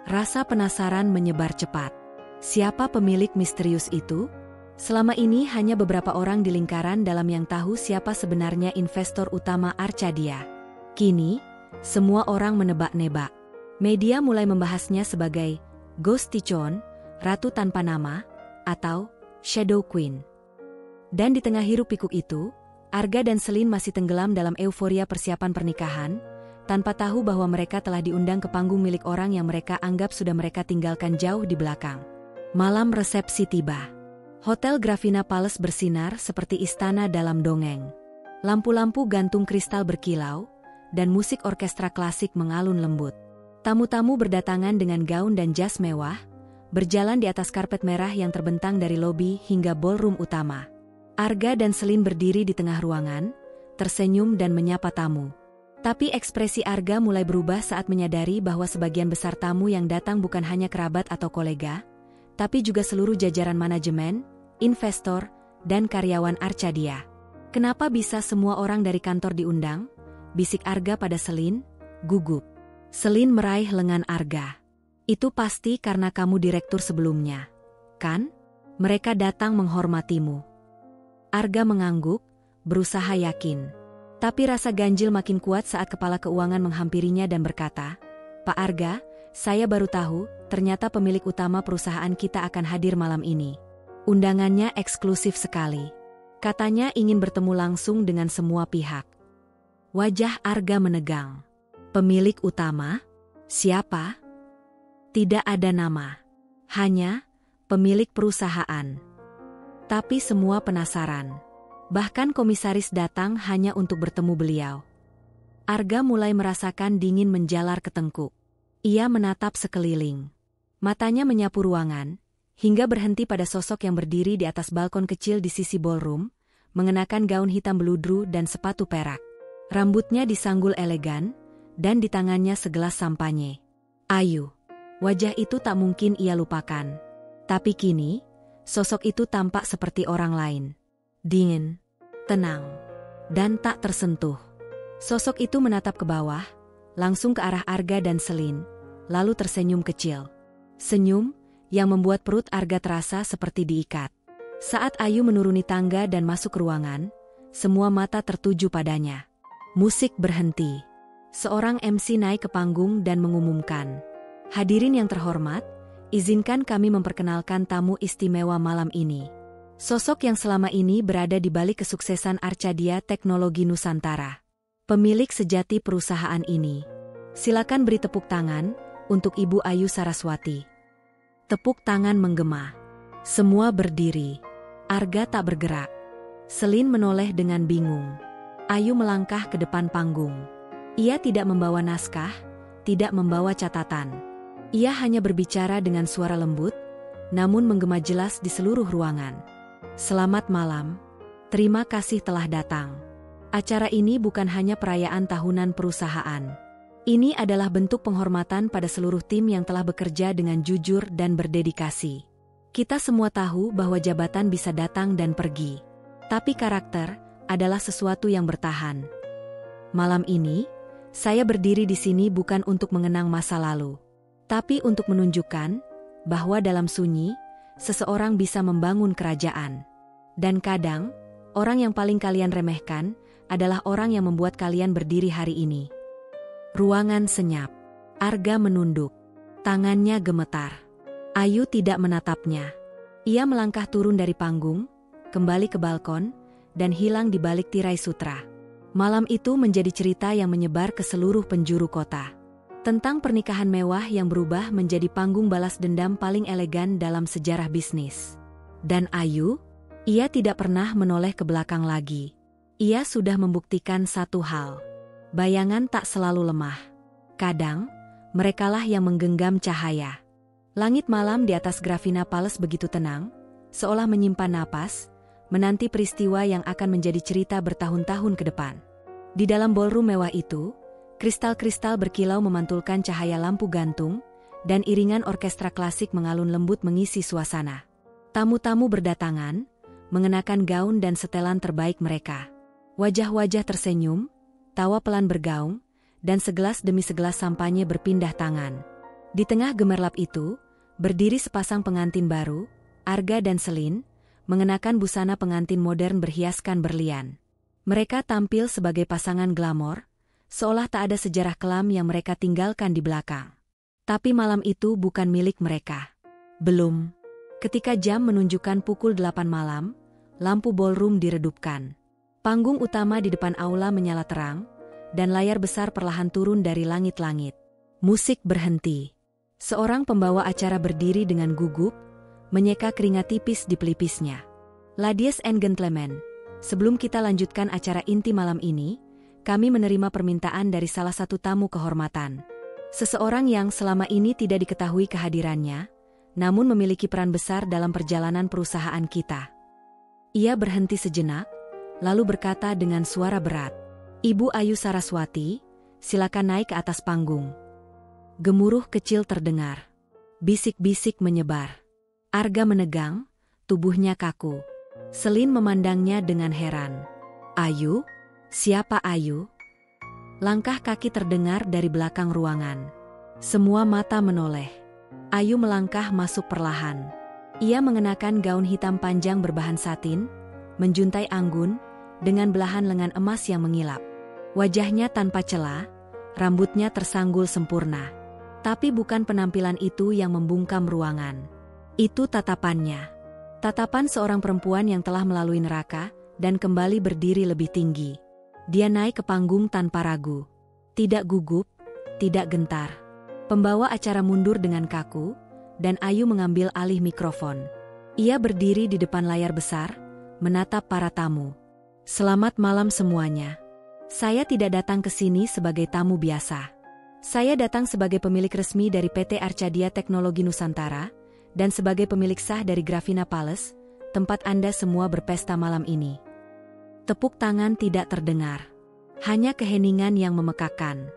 S1: Rasa penasaran menyebar cepat. Siapa pemilik misterius itu? Selama ini hanya beberapa orang di lingkaran dalam yang tahu siapa sebenarnya investor utama Arcadia. Kini, semua orang menebak-nebak. Media mulai membahasnya sebagai Ghost Tichon, Ratu Tanpa Nama, atau Shadow Queen. Dan di tengah hiruk-pikuk itu, Arga dan Selin masih tenggelam dalam euforia persiapan pernikahan, tanpa tahu bahwa mereka telah diundang ke panggung milik orang yang mereka anggap sudah mereka tinggalkan jauh di belakang. Malam resepsi tiba. Hotel Gravina Palace bersinar seperti istana dalam dongeng. Lampu-lampu gantung kristal berkilau, dan musik orkestra klasik mengalun lembut. Tamu-tamu berdatangan dengan gaun dan jas mewah, berjalan di atas karpet merah yang terbentang dari lobi hingga ballroom utama. Arga dan Selin berdiri di tengah ruangan, tersenyum dan menyapa tamu. Tapi ekspresi Arga mulai berubah saat menyadari bahwa sebagian besar tamu yang datang bukan hanya kerabat atau kolega, tapi juga seluruh jajaran manajemen, investor, dan karyawan Arcadia. "Kenapa bisa semua orang dari kantor diundang?" bisik Arga pada Selin, gugup. Selin meraih lengan Arga. "Itu pasti karena kamu direktur sebelumnya, kan? Mereka datang menghormatimu." Arga mengangguk, berusaha yakin. Tapi rasa ganjil makin kuat saat kepala keuangan menghampirinya dan berkata, "Pak Arga, saya baru tahu, ternyata pemilik utama perusahaan kita akan hadir malam ini. Undangannya eksklusif sekali. Katanya ingin bertemu langsung dengan semua pihak." Wajah Arga menegang. "Pemilik utama? Siapa?" "Tidak ada nama. Hanya pemilik perusahaan." Tapi semua penasaran. Bahkan komisaris datang hanya untuk bertemu beliau. Arga mulai merasakan dingin menjalar ke tengkuk. Ia menatap sekeliling. Matanya menyapu ruangan, hingga berhenti pada sosok yang berdiri di atas balkon kecil di sisi ballroom, mengenakan gaun hitam beludru dan sepatu perak. Rambutnya disanggul elegan, dan di tangannya segelas sampanye. Ayu. Wajah itu tak mungkin ia lupakan. Tapi kini, sosok itu tampak seperti orang lain. Dingin, tenang, dan tak tersentuh. Sosok itu menatap ke bawah, langsung ke arah Arga dan Selin, lalu tersenyum kecil. Senyum yang membuat perut Arga terasa seperti diikat. Saat Ayu menuruni tangga dan masuk ke ruangan, semua mata tertuju padanya. Musik berhenti. Seorang MC naik ke panggung dan mengumumkan, "Hadirin yang terhormat, izinkan kami memperkenalkan tamu istimewa malam ini. Sosok yang selama ini berada di balik kesuksesan Arcadia Teknologi Nusantara. Pemilik sejati perusahaan ini. Silakan beri tepuk tangan untuk Ibu Ayu Saraswati." Tepuk tangan menggema. Semua berdiri. Arga tak bergerak. Selin menoleh dengan bingung. Ayu melangkah ke depan panggung. Ia tidak membawa naskah, tidak membawa catatan. Ia hanya berbicara dengan suara lembut, namun menggema jelas di seluruh ruangan. "Selamat malam. Terima kasih telah datang. Acara ini bukan hanya perayaan tahunan perusahaan. Ini adalah bentuk penghormatan pada seluruh tim yang telah bekerja dengan jujur dan berdedikasi. Kita semua tahu bahwa jabatan bisa datang dan pergi. Tapi karakter adalah sesuatu yang bertahan. Malam ini, saya berdiri di sini bukan untuk mengenang masa lalu, tapi untuk menunjukkan bahwa dalam sunyi, seseorang bisa membangun kerajaan. Dan kadang, orang yang paling kalian remehkan adalah orang yang membuat kalian berdiri hari ini." Ruangan senyap. Arga menunduk. Tangannya gemetar. Ayu tidak menatapnya. Ia melangkah turun dari panggung, kembali ke balkon, dan hilang di balik tirai sutra. Malam itu menjadi cerita yang menyebar ke seluruh penjuru kota. Tentang pernikahan mewah yang berubah menjadi panggung balas dendam paling elegan dalam sejarah bisnis. Dan Ayu? Ia tidak pernah menoleh ke belakang lagi. Ia sudah membuktikan satu hal. Bayangan tak selalu lemah. Kadang, merekalah yang menggenggam cahaya. Langit malam di atas Gravina Palace begitu tenang, seolah menyimpan napas, menanti peristiwa yang akan menjadi cerita bertahun-tahun ke depan. Di dalam ballroom mewah itu, kristal-kristal berkilau memantulkan cahaya lampu gantung, dan iringan orkestra klasik mengalun lembut mengisi suasana. Tamu-tamu berdatangan, mengenakan gaun dan setelan terbaik mereka. Wajah-wajah tersenyum, tawa pelan bergaung, dan segelas demi segelas sampanye berpindah tangan. Di tengah gemerlap itu, berdiri sepasang pengantin baru, Arga dan Selin, mengenakan busana pengantin modern berhiaskan berlian. Mereka tampil sebagai pasangan glamor, seolah tak ada sejarah kelam yang mereka tinggalkan di belakang. Tapi malam itu bukan milik mereka. Belum. Ketika jam menunjukkan pukul 8 malam, lampu ballroom diredupkan. Panggung utama di depan aula menyala terang, dan layar besar perlahan turun dari langit-langit. Musik berhenti. Seorang pembawa acara berdiri dengan gugup, menyeka keringat tipis di pelipisnya. "Ladies and gentlemen, sebelum kita lanjutkan acara inti malam ini, kami menerima permintaan dari salah satu tamu kehormatan. Seseorang yang selama ini tidak diketahui kehadirannya, namun memiliki peran besar dalam perjalanan perusahaan kita. Ia berhenti sejenak, lalu berkata dengan suara berat, "Ibu Ayu Saraswati, silakan naik ke atas panggung." Gemuruh kecil terdengar. Bisik-bisik menyebar. Arga menegang, tubuhnya kaku. Selin memandangnya dengan heran. "Ayu? Siapa Ayu?" Langkah kaki terdengar dari belakang ruangan. Semua mata menoleh. Ayu melangkah masuk perlahan. Ia mengenakan gaun hitam panjang berbahan satin, menjuntai anggun, dengan belahan lengan emas yang mengilap. Wajahnya tanpa celah, rambutnya tersanggul sempurna. Tapi bukan penampilan itu yang membungkam ruangan. Itu tatapannya. Tatapan seorang perempuan yang telah melalui neraka dan kembali berdiri lebih tinggi. Dia naik ke panggung tanpa ragu. Tidak gugup, tidak gentar. Pembawa acara mundur dengan kaku, dan Ayu mengambil alih mikrofon. Ia berdiri di depan layar besar, menatap para tamu. "Selamat malam semuanya. Saya tidak datang ke sini sebagai tamu biasa. Saya datang sebagai pemilik resmi dari PT Arcadia Teknologi Nusantara, dan sebagai pemilik sah dari Gravina Palace, tempat Anda semua berpesta malam ini." Tepuk tangan tidak terdengar. Hanya keheningan yang memekakan.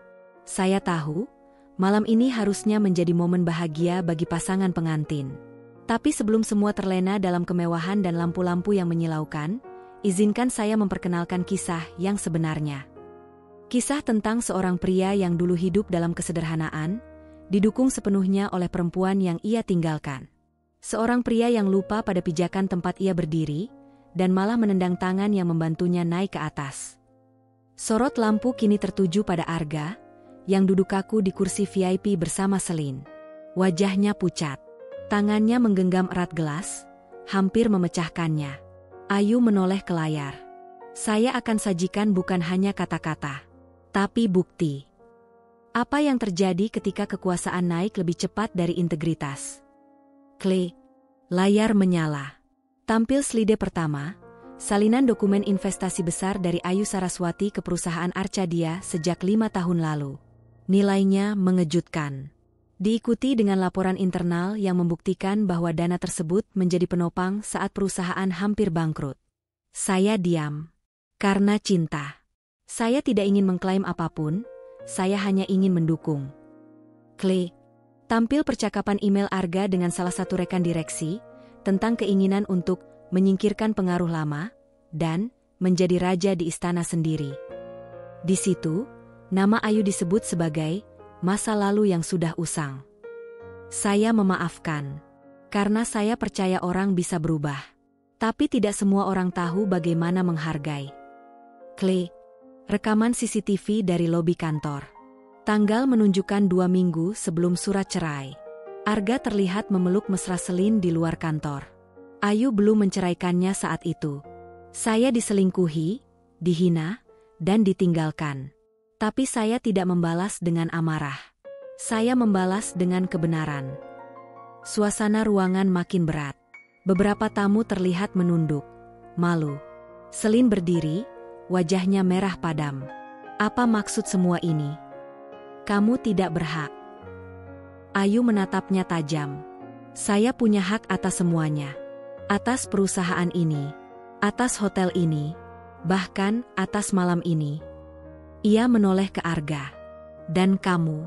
S1: Saya tahu, malam ini harusnya menjadi momen bahagia bagi pasangan pengantin. Tapi sebelum semua terlena dalam kemewahan dan lampu-lampu yang menyilaukan, izinkan saya memperkenalkan kisah yang sebenarnya. Kisah tentang seorang pria yang dulu hidup dalam kesederhanaan, didukung sepenuhnya oleh perempuan yang ia tinggalkan. Seorang pria yang lupa pada pijakan tempat ia berdiri, dan malah menendang tangan yang membantunya naik ke atas. Sorot lampu kini tertuju pada Arga, yang duduk kaku di kursi VIP bersama Selin. Wajahnya pucat. Tangannya menggenggam erat gelas, hampir memecahkannya. Ayu menoleh ke layar. "Saya akan sajikan bukan hanya kata-kata, tapi bukti." Apa yang terjadi ketika kekuasaan naik lebih cepat dari integritas? Klik. Layar menyala. Tampil slide pertama, salinan dokumen investasi besar dari Ayu Saraswati ke perusahaan Arcadia sejak 5 tahun lalu. Nilainya mengejutkan. Diikuti dengan laporan internal yang membuktikan bahwa dana tersebut menjadi penopang saat perusahaan hampir bangkrut. Saya diam. Karena cinta. Saya tidak ingin mengklaim apapun, saya hanya ingin mendukung. Klik. Tampil percakapan email Arga dengan salah satu rekan direksi, tentang keinginan untuk menyingkirkan pengaruh lama, dan menjadi raja di istana sendiri. Di situ, nama Ayu disebut sebagai masa lalu yang sudah usang. "Saya memaafkan. Karena saya percaya orang bisa berubah. Tapi tidak semua orang tahu bagaimana menghargai." Klik. Rekaman CCTV dari lobi kantor. Tanggal menunjukkan 2 minggu sebelum surat cerai. Arga terlihat memeluk mesra Selin di luar kantor. Ayu belum menceraikannya saat itu. "Saya diselingkuhi, dihina, dan ditinggalkan. Tapi saya tidak membalas dengan amarah. Saya membalas dengan kebenaran." Suasana ruangan makin berat. Beberapa tamu terlihat menunduk, malu. Selin berdiri, wajahnya merah padam. "Apa maksud semua ini? Kamu tidak berhak." Ayu menatapnya tajam. "Saya punya hak atas semuanya. Atas perusahaan ini, atas hotel ini, bahkan atas malam ini." Ia menoleh ke Arga. "Dan kamu,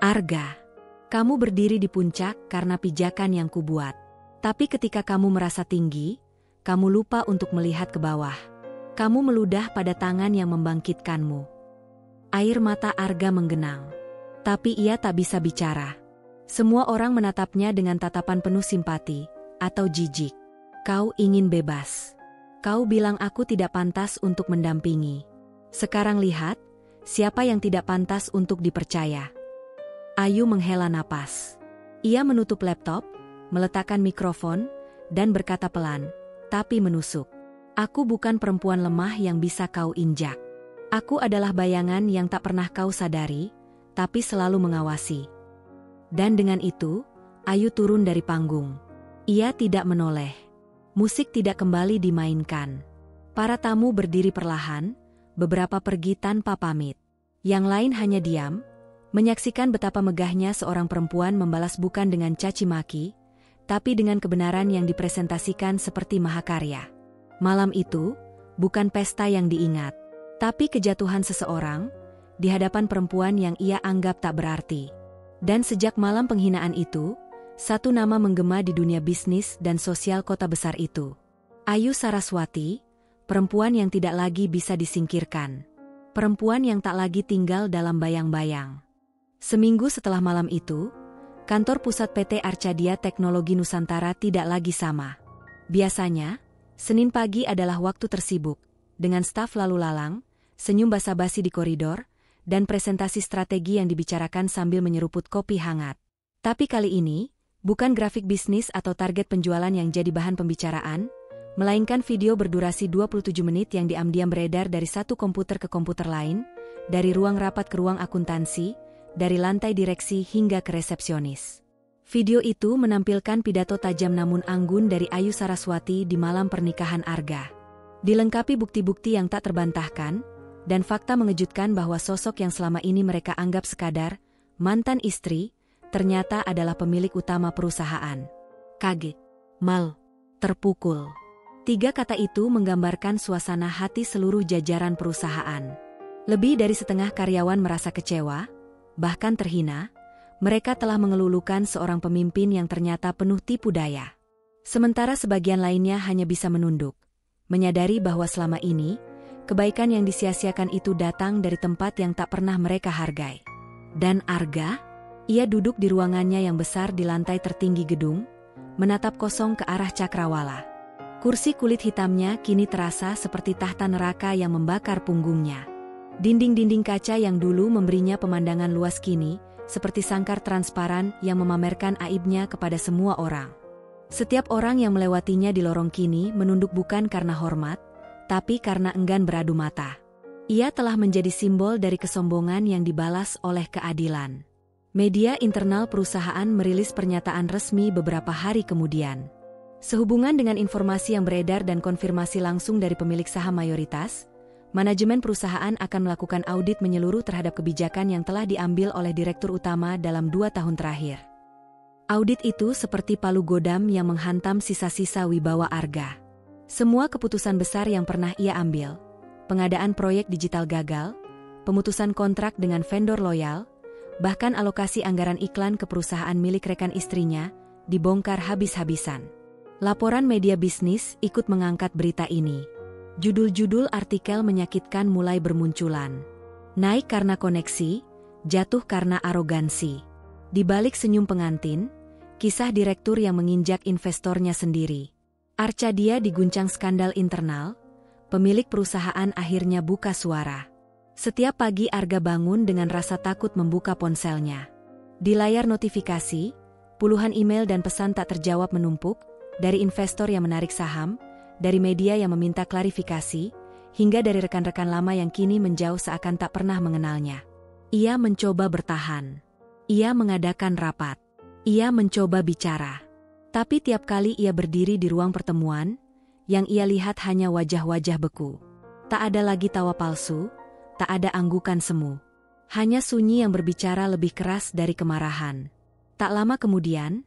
S1: Arga, kamu berdiri di puncak karena pijakan yang kubuat. Tapi ketika kamu merasa tinggi, kamu lupa untuk melihat ke bawah. Kamu meludah pada tangan yang membangkitkanmu." Air mata Arga menggenang. Tapi ia tak bisa bicara. Semua orang menatapnya dengan tatapan penuh simpati, atau jijik. "Kau ingin bebas. Kau bilang aku tidak pantas untuk mendampingi. Sekarang lihat, siapa yang tidak pantas untuk dipercaya." Ayu menghela napas. Ia menutup laptop, meletakkan mikrofon, dan berkata pelan, tapi menusuk. "Aku bukan perempuan lemah yang bisa kau injak. Aku adalah bayangan yang tak pernah kau sadari, tapi selalu mengawasi." Dan dengan itu, Ayu turun dari panggung. Ia tidak menoleh. Musik tidak kembali dimainkan. Para tamu berdiri perlahan, beberapa pergi tanpa pamit. Yang lain hanya diam, menyaksikan betapa megahnya seorang perempuan membalas bukan dengan caci maki, tapi dengan kebenaran yang dipresentasikan seperti mahakarya. Malam itu, bukan pesta yang diingat, tapi kejatuhan seseorang di hadapan perempuan yang ia anggap tak berarti. Dan sejak malam penghinaan itu, satu nama menggema di dunia bisnis dan sosial kota besar itu. Ayu Saraswati, perempuan yang tidak lagi bisa disingkirkan. Perempuan yang tak lagi tinggal dalam bayang-bayang. Seminggu setelah malam itu, kantor pusat PT Arcadia Teknologi Nusantara tidak lagi sama. Biasanya, Senin pagi adalah waktu tersibuk, dengan staf lalu lalang, senyum basa-basi di koridor, dan presentasi strategi yang dibicarakan sambil menyeruput kopi hangat. Tapi kali ini, bukan grafik bisnis atau target penjualan yang jadi bahan pembicaraan, melainkan video berdurasi 27 menit yang diam-diam beredar dari satu komputer ke komputer lain, dari ruang rapat ke ruang akuntansi, dari lantai direksi hingga ke resepsionis. Video itu menampilkan pidato tajam namun anggun dari Ayu Saraswati di malam pernikahan Arga. Dilengkapi bukti-bukti yang tak terbantahkan, dan fakta mengejutkan bahwa sosok yang selama ini mereka anggap sekadar mantan istri, ternyata adalah pemilik utama perusahaan. Kaget, malu, terpukul. 3 kata itu menggambarkan suasana hati seluruh jajaran perusahaan. Lebih dari setengah karyawan merasa kecewa, bahkan terhina. Mereka telah mengelulukan seorang pemimpin yang ternyata penuh tipu daya. Sementara sebagian lainnya hanya bisa menunduk, menyadari bahwa selama ini, kebaikan yang disia-siakan itu datang dari tempat yang tak pernah mereka hargai. Dan Arga? Ia duduk di ruangannya yang besar di lantai tertinggi gedung, menatap kosong ke arah cakrawala. Kursi kulit hitamnya kini terasa seperti tahta neraka yang membakar punggungnya. Dinding-dinding kaca yang dulu memberinya pemandangan luas kini, seperti sangkar transparan yang memamerkan aibnya kepada semua orang. Setiap orang yang melewatinya di lorong kini menunduk bukan karena hormat, tapi karena enggan beradu mata. Ia telah menjadi simbol dari kesombongan yang dibalas oleh keadilan. Media internal perusahaan merilis pernyataan resmi beberapa hari kemudian. Sehubungan dengan informasi yang beredar dan konfirmasi langsung dari pemilik saham mayoritas, manajemen perusahaan akan melakukan audit menyeluruh terhadap kebijakan yang telah diambil oleh direktur utama dalam 2 tahun terakhir. Audit itu seperti palu godam yang menghantam sisa-sisa wibawa Arga. Semua keputusan besar yang pernah ia ambil, pengadaan proyek digital gagal, pemutusan kontrak dengan vendor loyal, bahkan alokasi anggaran iklan ke perusahaan milik rekan istrinya, dibongkar habis-habisan. Laporan media bisnis ikut mengangkat berita ini. Judul-judul artikel menyakitkan mulai bermunculan. Naik karena koneksi, jatuh karena arogansi. Di balik senyum pengantin, kisah direktur yang menginjak investornya sendiri. Arcadia diguncang skandal internal, pemilik perusahaan akhirnya buka suara. Setiap pagi Arga bangun dengan rasa takut membuka ponselnya. Di layar notifikasi, puluhan email dan pesan tak terjawab menumpuk, dari investor yang menarik saham, dari media yang meminta klarifikasi, hingga dari rekan-rekan lama yang kini menjauh seakan tak pernah mengenalnya. Ia mencoba bertahan. Ia mengadakan rapat. Ia mencoba bicara. Tapi tiap kali ia berdiri di ruang pertemuan, yang ia lihat hanya wajah-wajah beku. Tak ada lagi tawa palsu, tak ada anggukan semu. Hanya sunyi yang berbicara lebih keras dari kemarahan. Tak lama kemudian,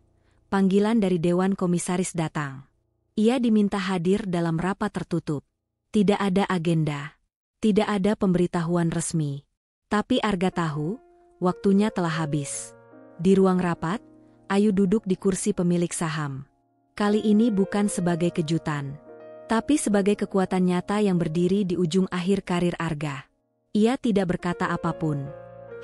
S1: panggilan dari Dewan Komisaris datang. Ia diminta hadir dalam rapat tertutup. Tidak ada agenda. Tidak ada pemberitahuan resmi. Tapi Arga tahu, waktunya telah habis. Di ruang rapat, Ayu duduk di kursi pemilik saham. Kali ini bukan sebagai kejutan, tapi sebagai kekuatan nyata yang berdiri di ujung akhir karir Arga. Ia tidak berkata apapun,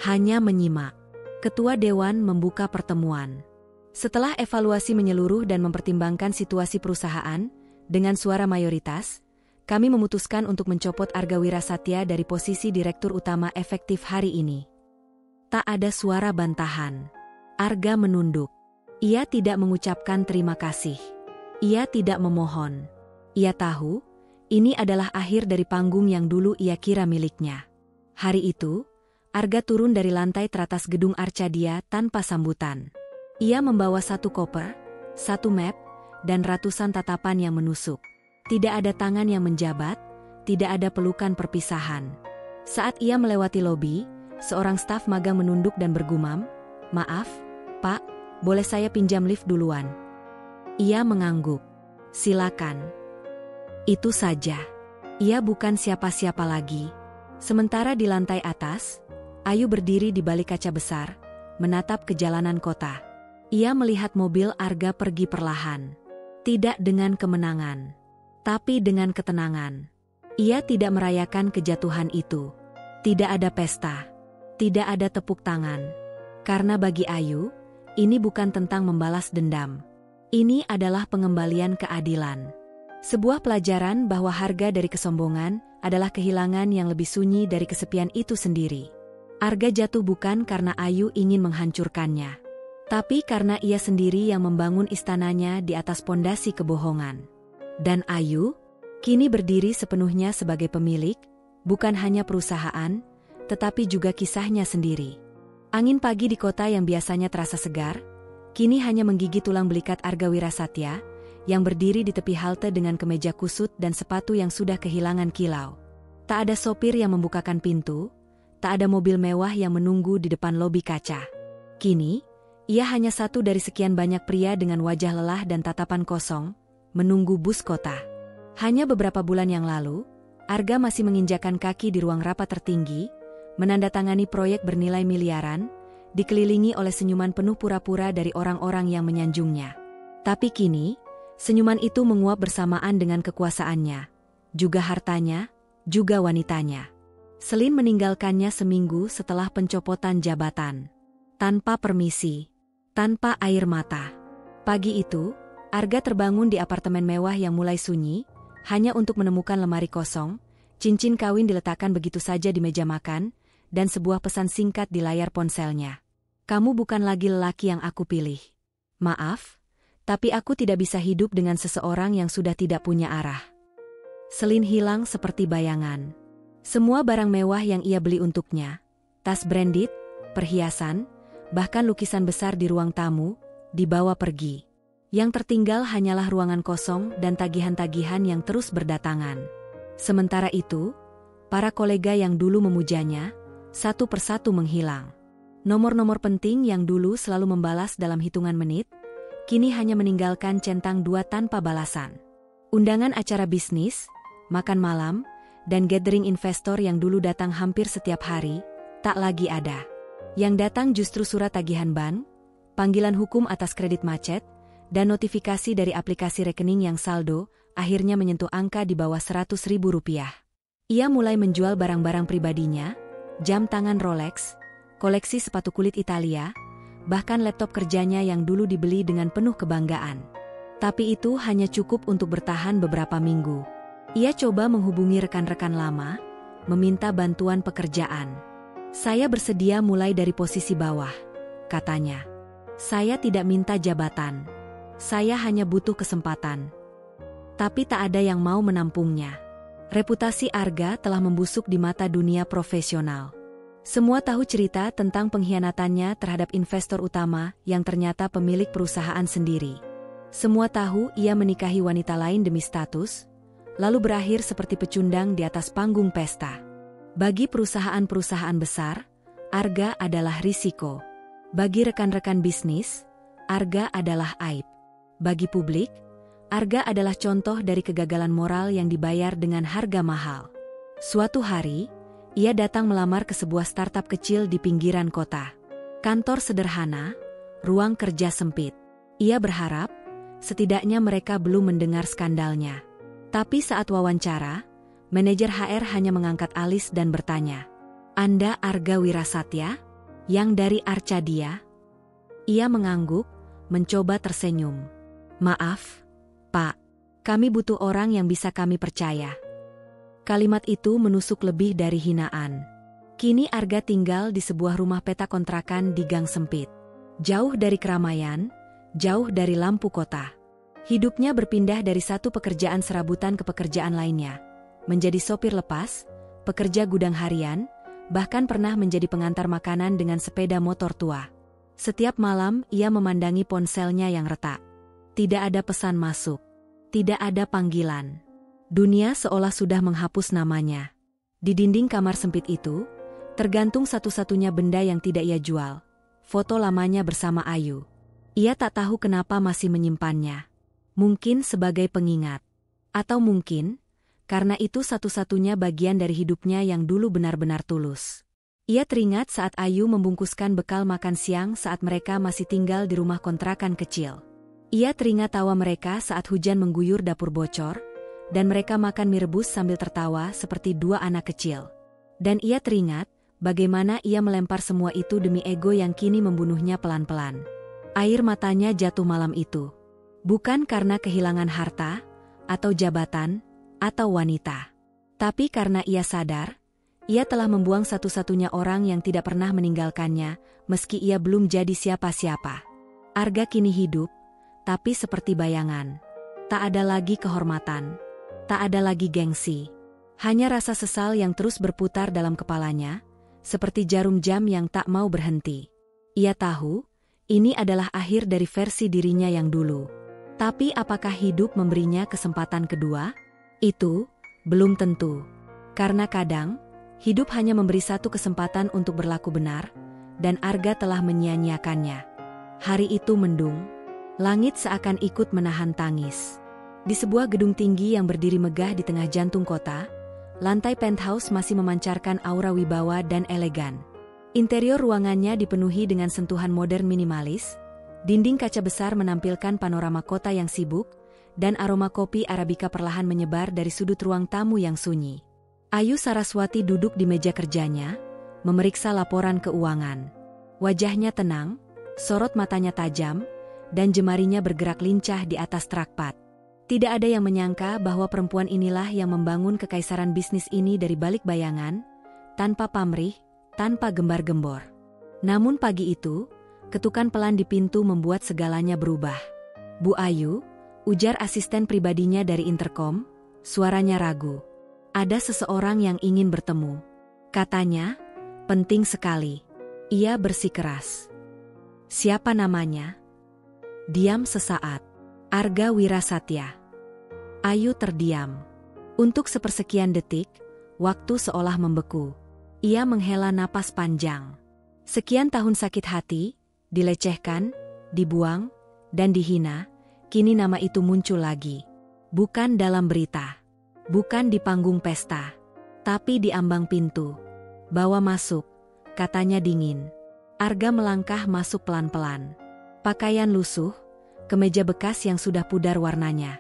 S1: hanya menyimak. Ketua Dewan membuka pertemuan. Setelah evaluasi menyeluruh dan mempertimbangkan situasi perusahaan, dengan suara mayoritas, kami memutuskan untuk mencopot Arga Wirasatya dari posisi Direktur Utama efektif hari ini. Tak ada suara bantahan. Arga menunduk. Ia tidak mengucapkan terima kasih. Ia tidak memohon. Ia tahu, ini adalah akhir dari panggung yang dulu ia kira miliknya. Hari itu, Arga turun dari lantai teratas gedung Arcadia tanpa sambutan. Ia membawa satu koper, satu map, dan ratusan tatapan yang menusuk. Tidak ada tangan yang menjabat, tidak ada pelukan perpisahan. Saat ia melewati lobi, seorang staf magang menunduk dan bergumam, "Maaf, Pak, boleh saya pinjam lift duluan?" Ia mengangguk. "Silakan." Itu saja. Ia bukan siapa-siapa lagi. Sementara di lantai atas, Ayu berdiri di balik kaca besar, menatap ke jalanan kota. Ia melihat mobil Arga pergi perlahan. Tidak dengan kemenangan, tapi dengan ketenangan. Ia tidak merayakan kejatuhan itu. Tidak ada pesta. Tidak ada tepuk tangan. Karena bagi Ayu, ini bukan tentang membalas dendam. Ini adalah pengembalian keadilan. Sebuah pelajaran bahwa harga dari kesombongan adalah kehilangan yang lebih sunyi dari kesepian itu sendiri. Arga jatuh bukan karena Ayu ingin menghancurkannya, tapi karena ia sendiri yang membangun istananya di atas pondasi kebohongan. Dan Ayu kini berdiri sepenuhnya sebagai pemilik, bukan hanya perusahaan, tetapi juga kisahnya sendiri. Angin pagi di kota yang biasanya terasa segar, kini hanya menggigit tulang belikat Arga Wirasatya, yang berdiri di tepi halte dengan kemeja kusut dan sepatu yang sudah kehilangan kilau. Tak ada sopir yang membukakan pintu, tak ada mobil mewah yang menunggu di depan lobi kaca. Kini, ia hanya satu dari sekian banyak pria dengan wajah lelah dan tatapan kosong, menunggu bus kota. Hanya beberapa bulan yang lalu, Arga masih menginjakan kaki di ruang rapat tertinggi, menandatangani proyek bernilai miliaran, dikelilingi oleh senyuman penuh pura-pura dari orang-orang yang menyanjungnya. Tapi kini, senyuman itu menguap bersamaan dengan kekuasaannya, juga hartanya, juga wanitanya. Selin meninggalkannya seminggu setelah pencopotan jabatan. Tanpa permisi, tanpa air mata. Pagi itu, Arga terbangun di apartemen mewah yang mulai sunyi, hanya untuk menemukan lemari kosong, cincin kawin diletakkan begitu saja di meja makan, dan sebuah pesan singkat di layar ponselnya. "Kamu bukan lagi lelaki yang aku pilih. Maaf, tapi aku tidak bisa hidup dengan seseorang yang sudah tidak punya arah." Selin hilang seperti bayangan. Semua barang mewah yang ia beli untuknya, tas branded, perhiasan, bahkan lukisan besar di ruang tamu, dibawa pergi. Yang tertinggal hanyalah ruangan kosong dan tagihan-tagihan yang terus berdatangan. Sementara itu, para kolega yang dulu memujanya, satu persatu menghilang. Nomor-nomor penting yang dulu selalu membalas dalam hitungan menit, kini hanya meninggalkan centang 2 tanpa balasan. Undangan acara bisnis, makan malam, dan gathering investor yang dulu datang hampir setiap hari, tak lagi ada. Yang datang justru surat tagihan bank, panggilan hukum atas kredit macet, dan notifikasi dari aplikasi rekening yang saldo akhirnya menyentuh angka di bawah Rp100.000. Ia mulai menjual barang-barang pribadinya, jam tangan Rolex, koleksi sepatu kulit Italia, bahkan laptop kerjanya yang dulu dibeli dengan penuh kebanggaan. Tapi itu hanya cukup untuk bertahan beberapa minggu. Ia coba menghubungi rekan-rekan lama, meminta bantuan pekerjaan. "Saya bersedia mulai dari posisi bawah," katanya. "Saya tidak minta jabatan. Saya hanya butuh kesempatan." Tapi tak ada yang mau menampungnya. Reputasi Arga telah membusuk di mata dunia profesional. Semua tahu cerita tentang pengkhianatannya terhadap investor utama yang ternyata pemilik perusahaan sendiri. Semua tahu ia menikahi wanita lain demi status, lalu berakhir seperti pecundang di atas panggung pesta. Bagi perusahaan-perusahaan besar, Arga adalah risiko. Bagi rekan-rekan bisnis, Arga adalah aib. Bagi publik, Arga adalah contoh dari kegagalan moral yang dibayar dengan harga mahal. Suatu hari, ia datang melamar ke sebuah startup kecil di pinggiran kota. Kantor sederhana, ruang kerja sempit. Ia berharap, setidaknya mereka belum mendengar skandalnya. Tapi saat wawancara, manajer HR hanya mengangkat alis dan bertanya, "Anda Arga Wirasatya? Yang dari Arcadia?" Ia mengangguk, mencoba tersenyum. "Maaf, Pak. Kami butuh orang yang bisa kami percaya." Kalimat itu menusuk lebih dari hinaan. Kini Arga tinggal di sebuah rumah peta kontrakan di gang sempit. Jauh dari keramaian, jauh dari lampu kota. Hidupnya berpindah dari satu pekerjaan serabutan ke pekerjaan lainnya. Menjadi sopir lepas, pekerja gudang harian, bahkan pernah menjadi pengantar makanan dengan sepeda motor tua. Setiap malam ia memandangi ponselnya yang retak. Tidak ada pesan masuk. Tidak ada panggilan. Dunia seolah sudah menghapus namanya. Di dinding kamar sempit itu, tergantung satu-satunya benda yang tidak ia jual. Foto lamanya bersama Ayu. Ia tak tahu kenapa masih menyimpannya. Mungkin sebagai pengingat. Atau mungkin, karena itu satu-satunya bagian dari hidupnya yang dulu benar-benar tulus. Ia teringat saat Ayu membungkuskan bekal makan siang saat mereka masih tinggal di rumah kontrakan kecil. Ia teringat tawa mereka saat hujan mengguyur dapur bocor, dan mereka makan mie rebus sambil tertawa seperti dua anak kecil. Dan ia teringat bagaimana ia melempar semua itu demi ego yang kini membunuhnya pelan-pelan. Air matanya jatuh malam itu. Bukan karena kehilangan harta, atau jabatan, atau wanita. Tapi karena ia sadar, ia telah membuang satu-satunya orang yang tidak pernah meninggalkannya, meski ia belum jadi siapa-siapa. Arga kini hidup, tapi seperti bayangan. Tak ada lagi kehormatan. Tak ada lagi gengsi. Hanya rasa sesal yang terus berputar dalam kepalanya, seperti jarum jam yang tak mau berhenti. Ia tahu, ini adalah akhir dari versi dirinya yang dulu. Tapi apakah hidup memberinya kesempatan kedua? Itu, belum tentu. Karena kadang, hidup hanya memberi satu kesempatan untuk berlaku benar, dan Arga telah menyia-nyiakannya. Hari itu mendung. Langit seakan ikut menahan tangis. Di sebuah gedung tinggi yang berdiri megah di tengah jantung kota, lantai penthouse masih memancarkan aura wibawa dan elegan. Interior ruangannya dipenuhi dengan sentuhan modern minimalis, dinding kaca besar menampilkan panorama kota yang sibuk, dan aroma kopi Arabica perlahan menyebar dari sudut ruang tamu yang sunyi. Ayu Saraswati duduk di meja kerjanya, memeriksa laporan keuangan. Wajahnya tenang, sorot matanya tajam, dan jemarinya bergerak lincah di atas trackpad. Tidak ada yang menyangka bahwa perempuan inilah yang membangun kekaisaran bisnis ini dari balik bayangan, tanpa pamrih, tanpa gembar-gembor. Namun pagi itu, ketukan pelan di pintu membuat segalanya berubah. "Bu Ayu," ujar asisten pribadinya dari interkom, suaranya ragu. "Ada seseorang yang ingin bertemu," katanya, "penting sekali." Ia bersikeras. "Siapa namanya?" Diam sesaat. "Arga Wirasatya." Ayu terdiam. Untuk sepersekian detik, waktu seolah membeku. Ia menghela napas panjang. Sekian tahun sakit hati, dilecehkan, dibuang, dan dihina, kini nama itu muncul lagi. Bukan dalam berita. Bukan di panggung pesta. Tapi di ambang pintu. "Bawa masuk," katanya dingin. Arga melangkah masuk pelan-pelan. Pakaian lusuh, kemeja bekas yang sudah pudar warnanya.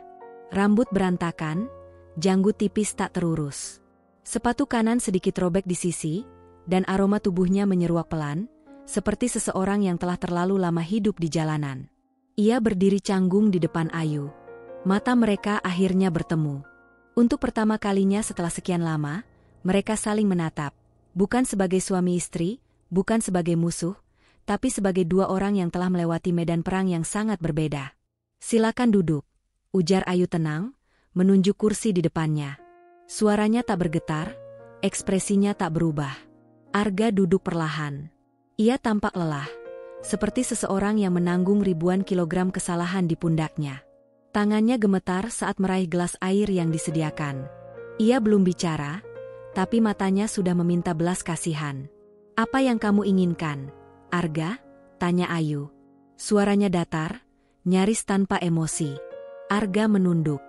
S1: Rambut berantakan, janggut tipis tak terurus. Sepatu kanan sedikit robek di sisi, dan aroma tubuhnya menyeruak pelan, seperti seseorang yang telah terlalu lama hidup di jalanan. Ia berdiri canggung di depan Ayu. Mata mereka akhirnya bertemu. Untuk pertama kalinya setelah sekian lama, mereka saling menatap. Bukan sebagai suami istri, bukan sebagai musuh, tapi sebagai dua orang yang telah melewati medan perang yang sangat berbeda. "Silakan duduk," ujar Ayu tenang, menunjuk kursi di depannya. Suaranya tak bergetar, ekspresinya tak berubah. Arga duduk perlahan. Ia tampak lelah, seperti seseorang yang menanggung ribuan kilogram kesalahan di pundaknya. Tangannya gemetar saat meraih gelas air yang disediakan. Ia belum bicara, tapi matanya sudah meminta belas kasihan. "Apa yang kamu inginkan, Arga?" tanya Ayu. Suaranya datar, nyaris tanpa emosi. Arga menunduk.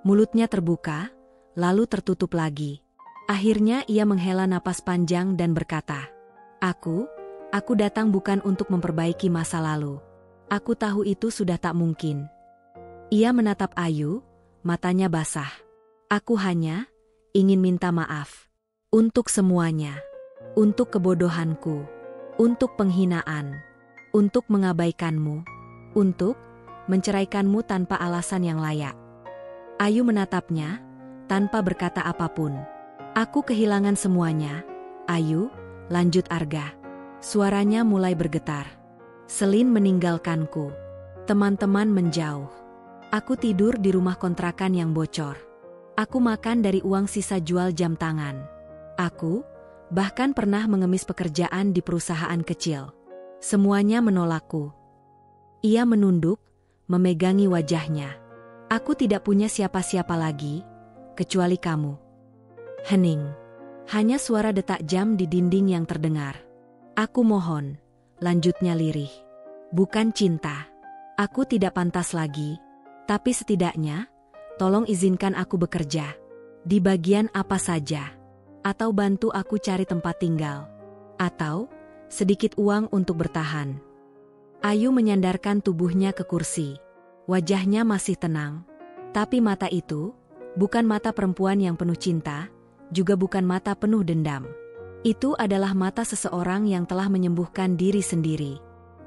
S1: Mulutnya terbuka, lalu tertutup lagi. Akhirnya ia menghela napas panjang dan berkata, Aku datang bukan untuk memperbaiki masa lalu. Aku tahu itu sudah tak mungkin." Ia menatap Ayu, matanya basah. "Aku hanya ingin minta maaf. Untuk semuanya. Untuk kebodohanku. Untuk penghinaan. Untuk mengabaikanmu. Untuk menceraikanmu tanpa alasan yang layak." Ayu menatapnya, tanpa berkata apapun. "Aku kehilangan semuanya, Ayu," lanjut Arga. Suaranya mulai bergetar. "Selin meninggalkanku. Teman-teman menjauh. Aku tidur di rumah kontrakan yang bocor. Aku makan dari uang sisa jual jam tangan. Aku bahkan pernah mengemis pekerjaan di perusahaan kecil. Semuanya menolakku." Ia menunduk, memegangi wajahnya. "Aku tidak punya siapa-siapa lagi, kecuali kamu. Hening. Hanya suara detak jam di dinding yang terdengar. Aku mohon, lanjutnya lirih. Bukan cinta. Aku tidak pantas lagi. Tapi setidaknya, tolong izinkan aku bekerja. Di bagian apa saja. Atau bantu aku cari tempat tinggal. Atau, sedikit uang untuk bertahan. Ayu menyandarkan tubuhnya ke kursi. Wajahnya masih tenang. Tapi mata itu, bukan mata perempuan yang penuh cinta, juga bukan mata penuh dendam. Itu adalah mata seseorang yang telah menyembuhkan diri sendiri.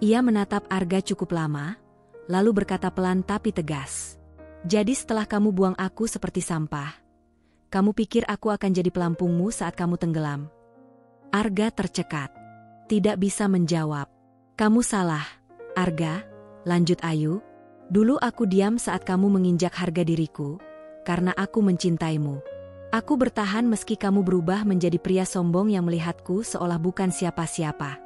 S1: Ia menatap Arga cukup lama, lalu berkata pelan tapi tegas. Jadi setelah kamu buang aku seperti sampah, kamu pikir aku akan jadi pelampungmu saat kamu tenggelam? Arga tercekat. Tidak bisa menjawab. Kamu salah, Arga, lanjut Ayu. Dulu aku diam saat kamu menginjak harga diriku, karena aku mencintaimu. Aku bertahan meski kamu berubah menjadi pria sombong yang melihatku seolah bukan siapa-siapa.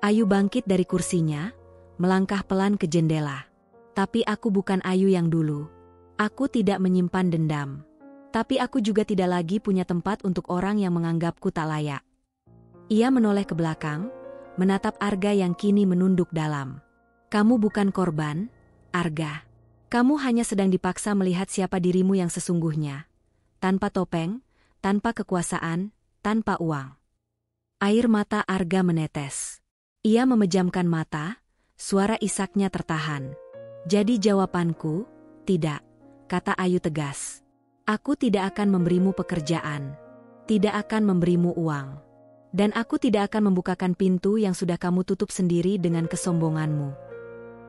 S1: Ayu bangkit dari kursinya, melangkah pelan ke jendela. Tapi aku bukan Ayu yang dulu. Aku tidak menyimpan dendam. Tapi aku juga tidak lagi punya tempat untuk orang yang menganggapku tak layak. Ia menoleh ke belakang, menatap Arga yang kini menunduk dalam. Kamu bukan korban, Arga. Kamu hanya sedang dipaksa melihat siapa dirimu yang sesungguhnya. Tanpa topeng, tanpa kekuasaan, tanpa uang. Air mata Arga menetes. Ia memejamkan mata, suara isaknya tertahan. Jadi jawabanku, tidak, kata Ayu tegas. Aku tidak akan memberimu pekerjaan. Tidak akan memberimu uang. Dan aku tidak akan membukakan pintu yang sudah kamu tutup sendiri dengan kesombonganmu.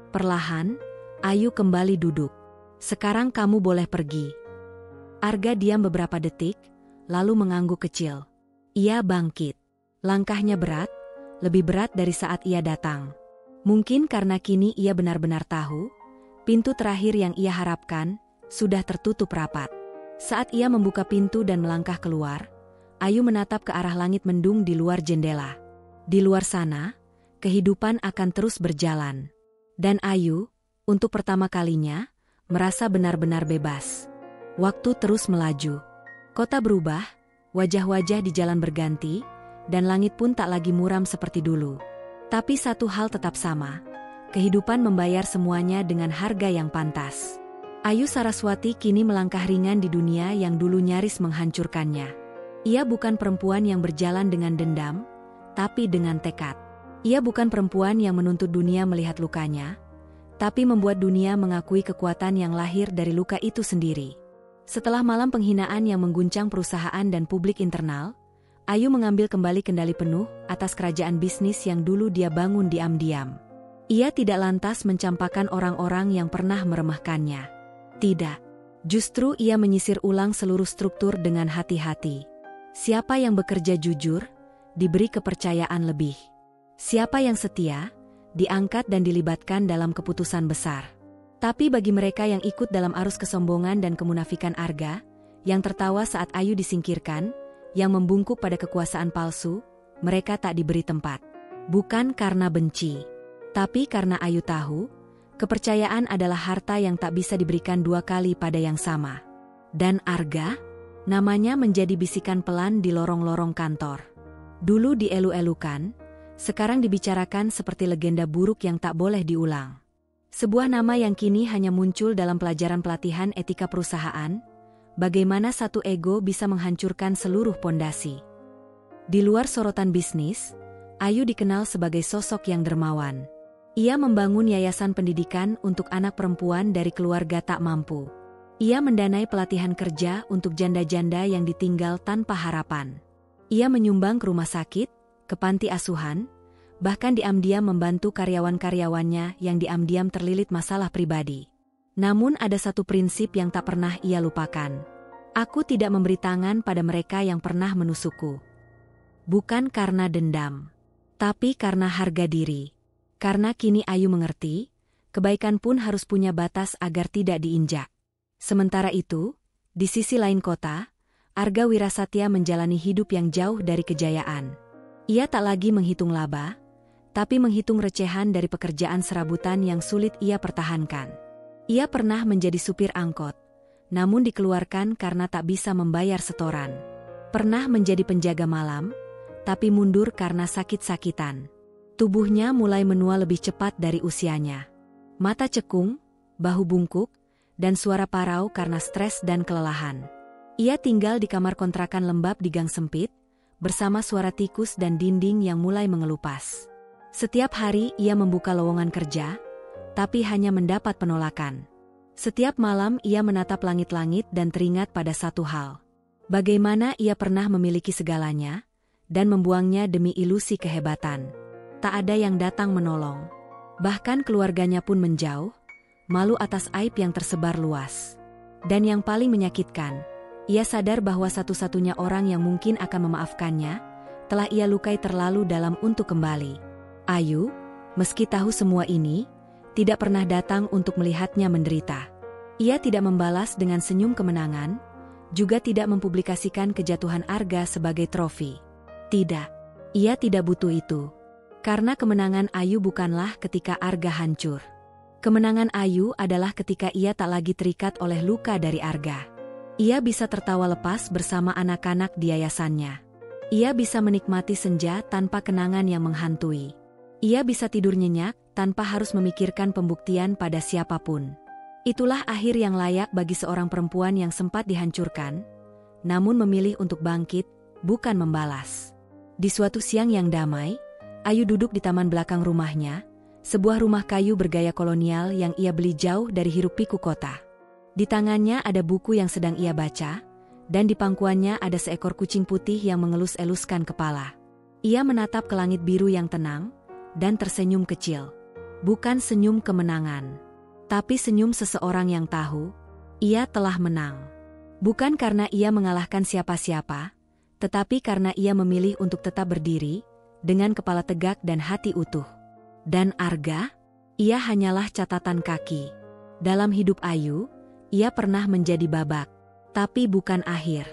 S1: Perlahan, Ayu kembali duduk. Sekarang kamu boleh pergi. Arga diam beberapa detik, lalu mengangguk kecil. Ia bangkit. Langkahnya berat, lebih berat dari saat ia datang. Mungkin karena kini ia benar-benar tahu, pintu terakhir yang ia harapkan, sudah tertutup rapat. Saat ia membuka pintu dan melangkah keluar, Ayu menatap ke arah langit mendung di luar jendela. Di luar sana, kehidupan akan terus berjalan. Dan Ayu, untuk pertama kalinya, merasa benar-benar bebas. Waktu terus melaju. Kota berubah, wajah-wajah di jalan berganti, dan langit pun tak lagi muram seperti dulu. Tapi satu hal tetap sama. Kehidupan membayar semuanya dengan harga yang pantas. Ayu Saraswati kini melangkah ringan di dunia yang dulu nyaris menghancurkannya. Ia bukan perempuan yang berjalan dengan dendam, tapi dengan tekad. Ia bukan perempuan yang menuntut dunia melihat lukanya, tapi membuat dunia mengakui kekuatan yang lahir dari luka itu sendiri. Setelah malam penghinaan yang mengguncang perusahaan dan publik internal, Ayu mengambil kembali kendali penuh atas kerajaan bisnis yang dulu dia bangun diam-diam. Ia tidak lantas mencampakkan orang-orang yang pernah meremehkannya. Tidak. Justru ia menyisir ulang seluruh struktur dengan hati-hati. Siapa yang bekerja jujur, diberi kepercayaan lebih. Siapa yang setia, diangkat dan dilibatkan dalam keputusan besar. Tapi bagi mereka yang ikut dalam arus kesombongan dan kemunafikan Arga, yang tertawa saat Ayu disingkirkan, yang membungkuk pada kekuasaan palsu, mereka tak diberi tempat. Bukan karena benci, tapi karena Ayu tahu, kepercayaan adalah harta yang tak bisa diberikan dua kali pada yang sama. Dan Arga, namanya menjadi bisikan pelan di lorong-lorong kantor. Dulu dielu-elukan, sekarang dibicarakan seperti legenda buruk yang tak boleh diulang. Sebuah nama yang kini hanya muncul dalam pelajaran pelatihan etika perusahaan, bagaimana satu ego bisa menghancurkan seluruh pondasi. Di luar sorotan bisnis, Ayu dikenal sebagai sosok yang dermawan. Ia membangun yayasan pendidikan untuk anak perempuan dari keluarga tak mampu. Ia mendanai pelatihan kerja untuk janda-janda yang ditinggal tanpa harapan. Ia menyumbang ke rumah sakit, ke panti asuhan, bahkan diam-diam membantu karyawan-karyawannya yang diam-diam terlilit masalah pribadi. Namun ada satu prinsip yang tak pernah ia lupakan. Aku tidak memberi tangan pada mereka yang pernah menusukku. Bukan karena dendam, tapi karena harga diri. Karena kini Ayu mengerti, kebaikan pun harus punya batas agar tidak diinjak. Sementara itu, di sisi lain kota, Arga Wirasatya menjalani hidup yang jauh dari kejayaan. Ia tak lagi menghitung laba, tapi menghitung recehan dari pekerjaan serabutan yang sulit ia pertahankan. Ia pernah menjadi supir angkot, namun dikeluarkan karena tak bisa membayar setoran. Pernah menjadi penjaga malam, tapi mundur karena sakit-sakitan. Tubuhnya mulai menua lebih cepat dari usianya. Mata cekung, bahu bungkuk, dan suara parau karena stres dan kelelahan. Ia tinggal di kamar kontrakan lembab di gang sempit, bersama suara tikus dan dinding yang mulai mengelupas. Setiap hari ia membuka lowongan kerja, tapi hanya mendapat penolakan. Setiap malam ia menatap langit-langit dan teringat pada satu hal. Bagaimana ia pernah memiliki segalanya, dan membuangnya demi ilusi kehebatan. Tak ada yang datang menolong. Bahkan keluarganya pun menjauh, malu atas aib yang tersebar luas. Dan yang paling menyakitkan, ia sadar bahwa satu-satunya orang yang mungkin akan memaafkannya, telah ia lukai terlalu dalam untuk kembali. Ayu, meski tahu semua ini, tidak pernah datang untuk melihatnya menderita. Ia tidak membalas dengan senyum kemenangan, juga tidak mempublikasikan kejatuhan Arga sebagai trofi. Tidak, ia tidak butuh itu. Karena kemenangan Ayu bukanlah ketika Arga hancur. Kemenangan Ayu adalah ketika ia tak lagi terikat oleh luka dari Arga. Ia bisa tertawa lepas bersama anak-anak di yayasannya. Ia bisa menikmati senja tanpa kenangan yang menghantui. Ia bisa tidur nyenyak tanpa harus memikirkan pembuktian pada siapapun. Itulah akhir yang layak bagi seorang perempuan yang sempat dihancurkan, namun memilih untuk bangkit, bukan membalas. Di suatu siang yang damai, Ayu duduk di taman belakang rumahnya, sebuah rumah kayu bergaya kolonial yang ia beli jauh dari hiruk-pikuk kota. Di tangannya ada buku yang sedang ia baca, dan di pangkuannya ada seekor kucing putih yang mengelus-eluskan kepala. Ia menatap ke langit biru yang tenang, dan tersenyum kecil. Bukan senyum kemenangan, tapi senyum seseorang yang tahu, ia telah menang. Bukan karena ia mengalahkan siapa-siapa, tetapi karena ia memilih untuk tetap berdiri, dengan kepala tegak dan hati utuh. Dan Arga? Ia hanyalah catatan kaki. Dalam hidup Ayu, ia pernah menjadi babak, tapi bukan akhir.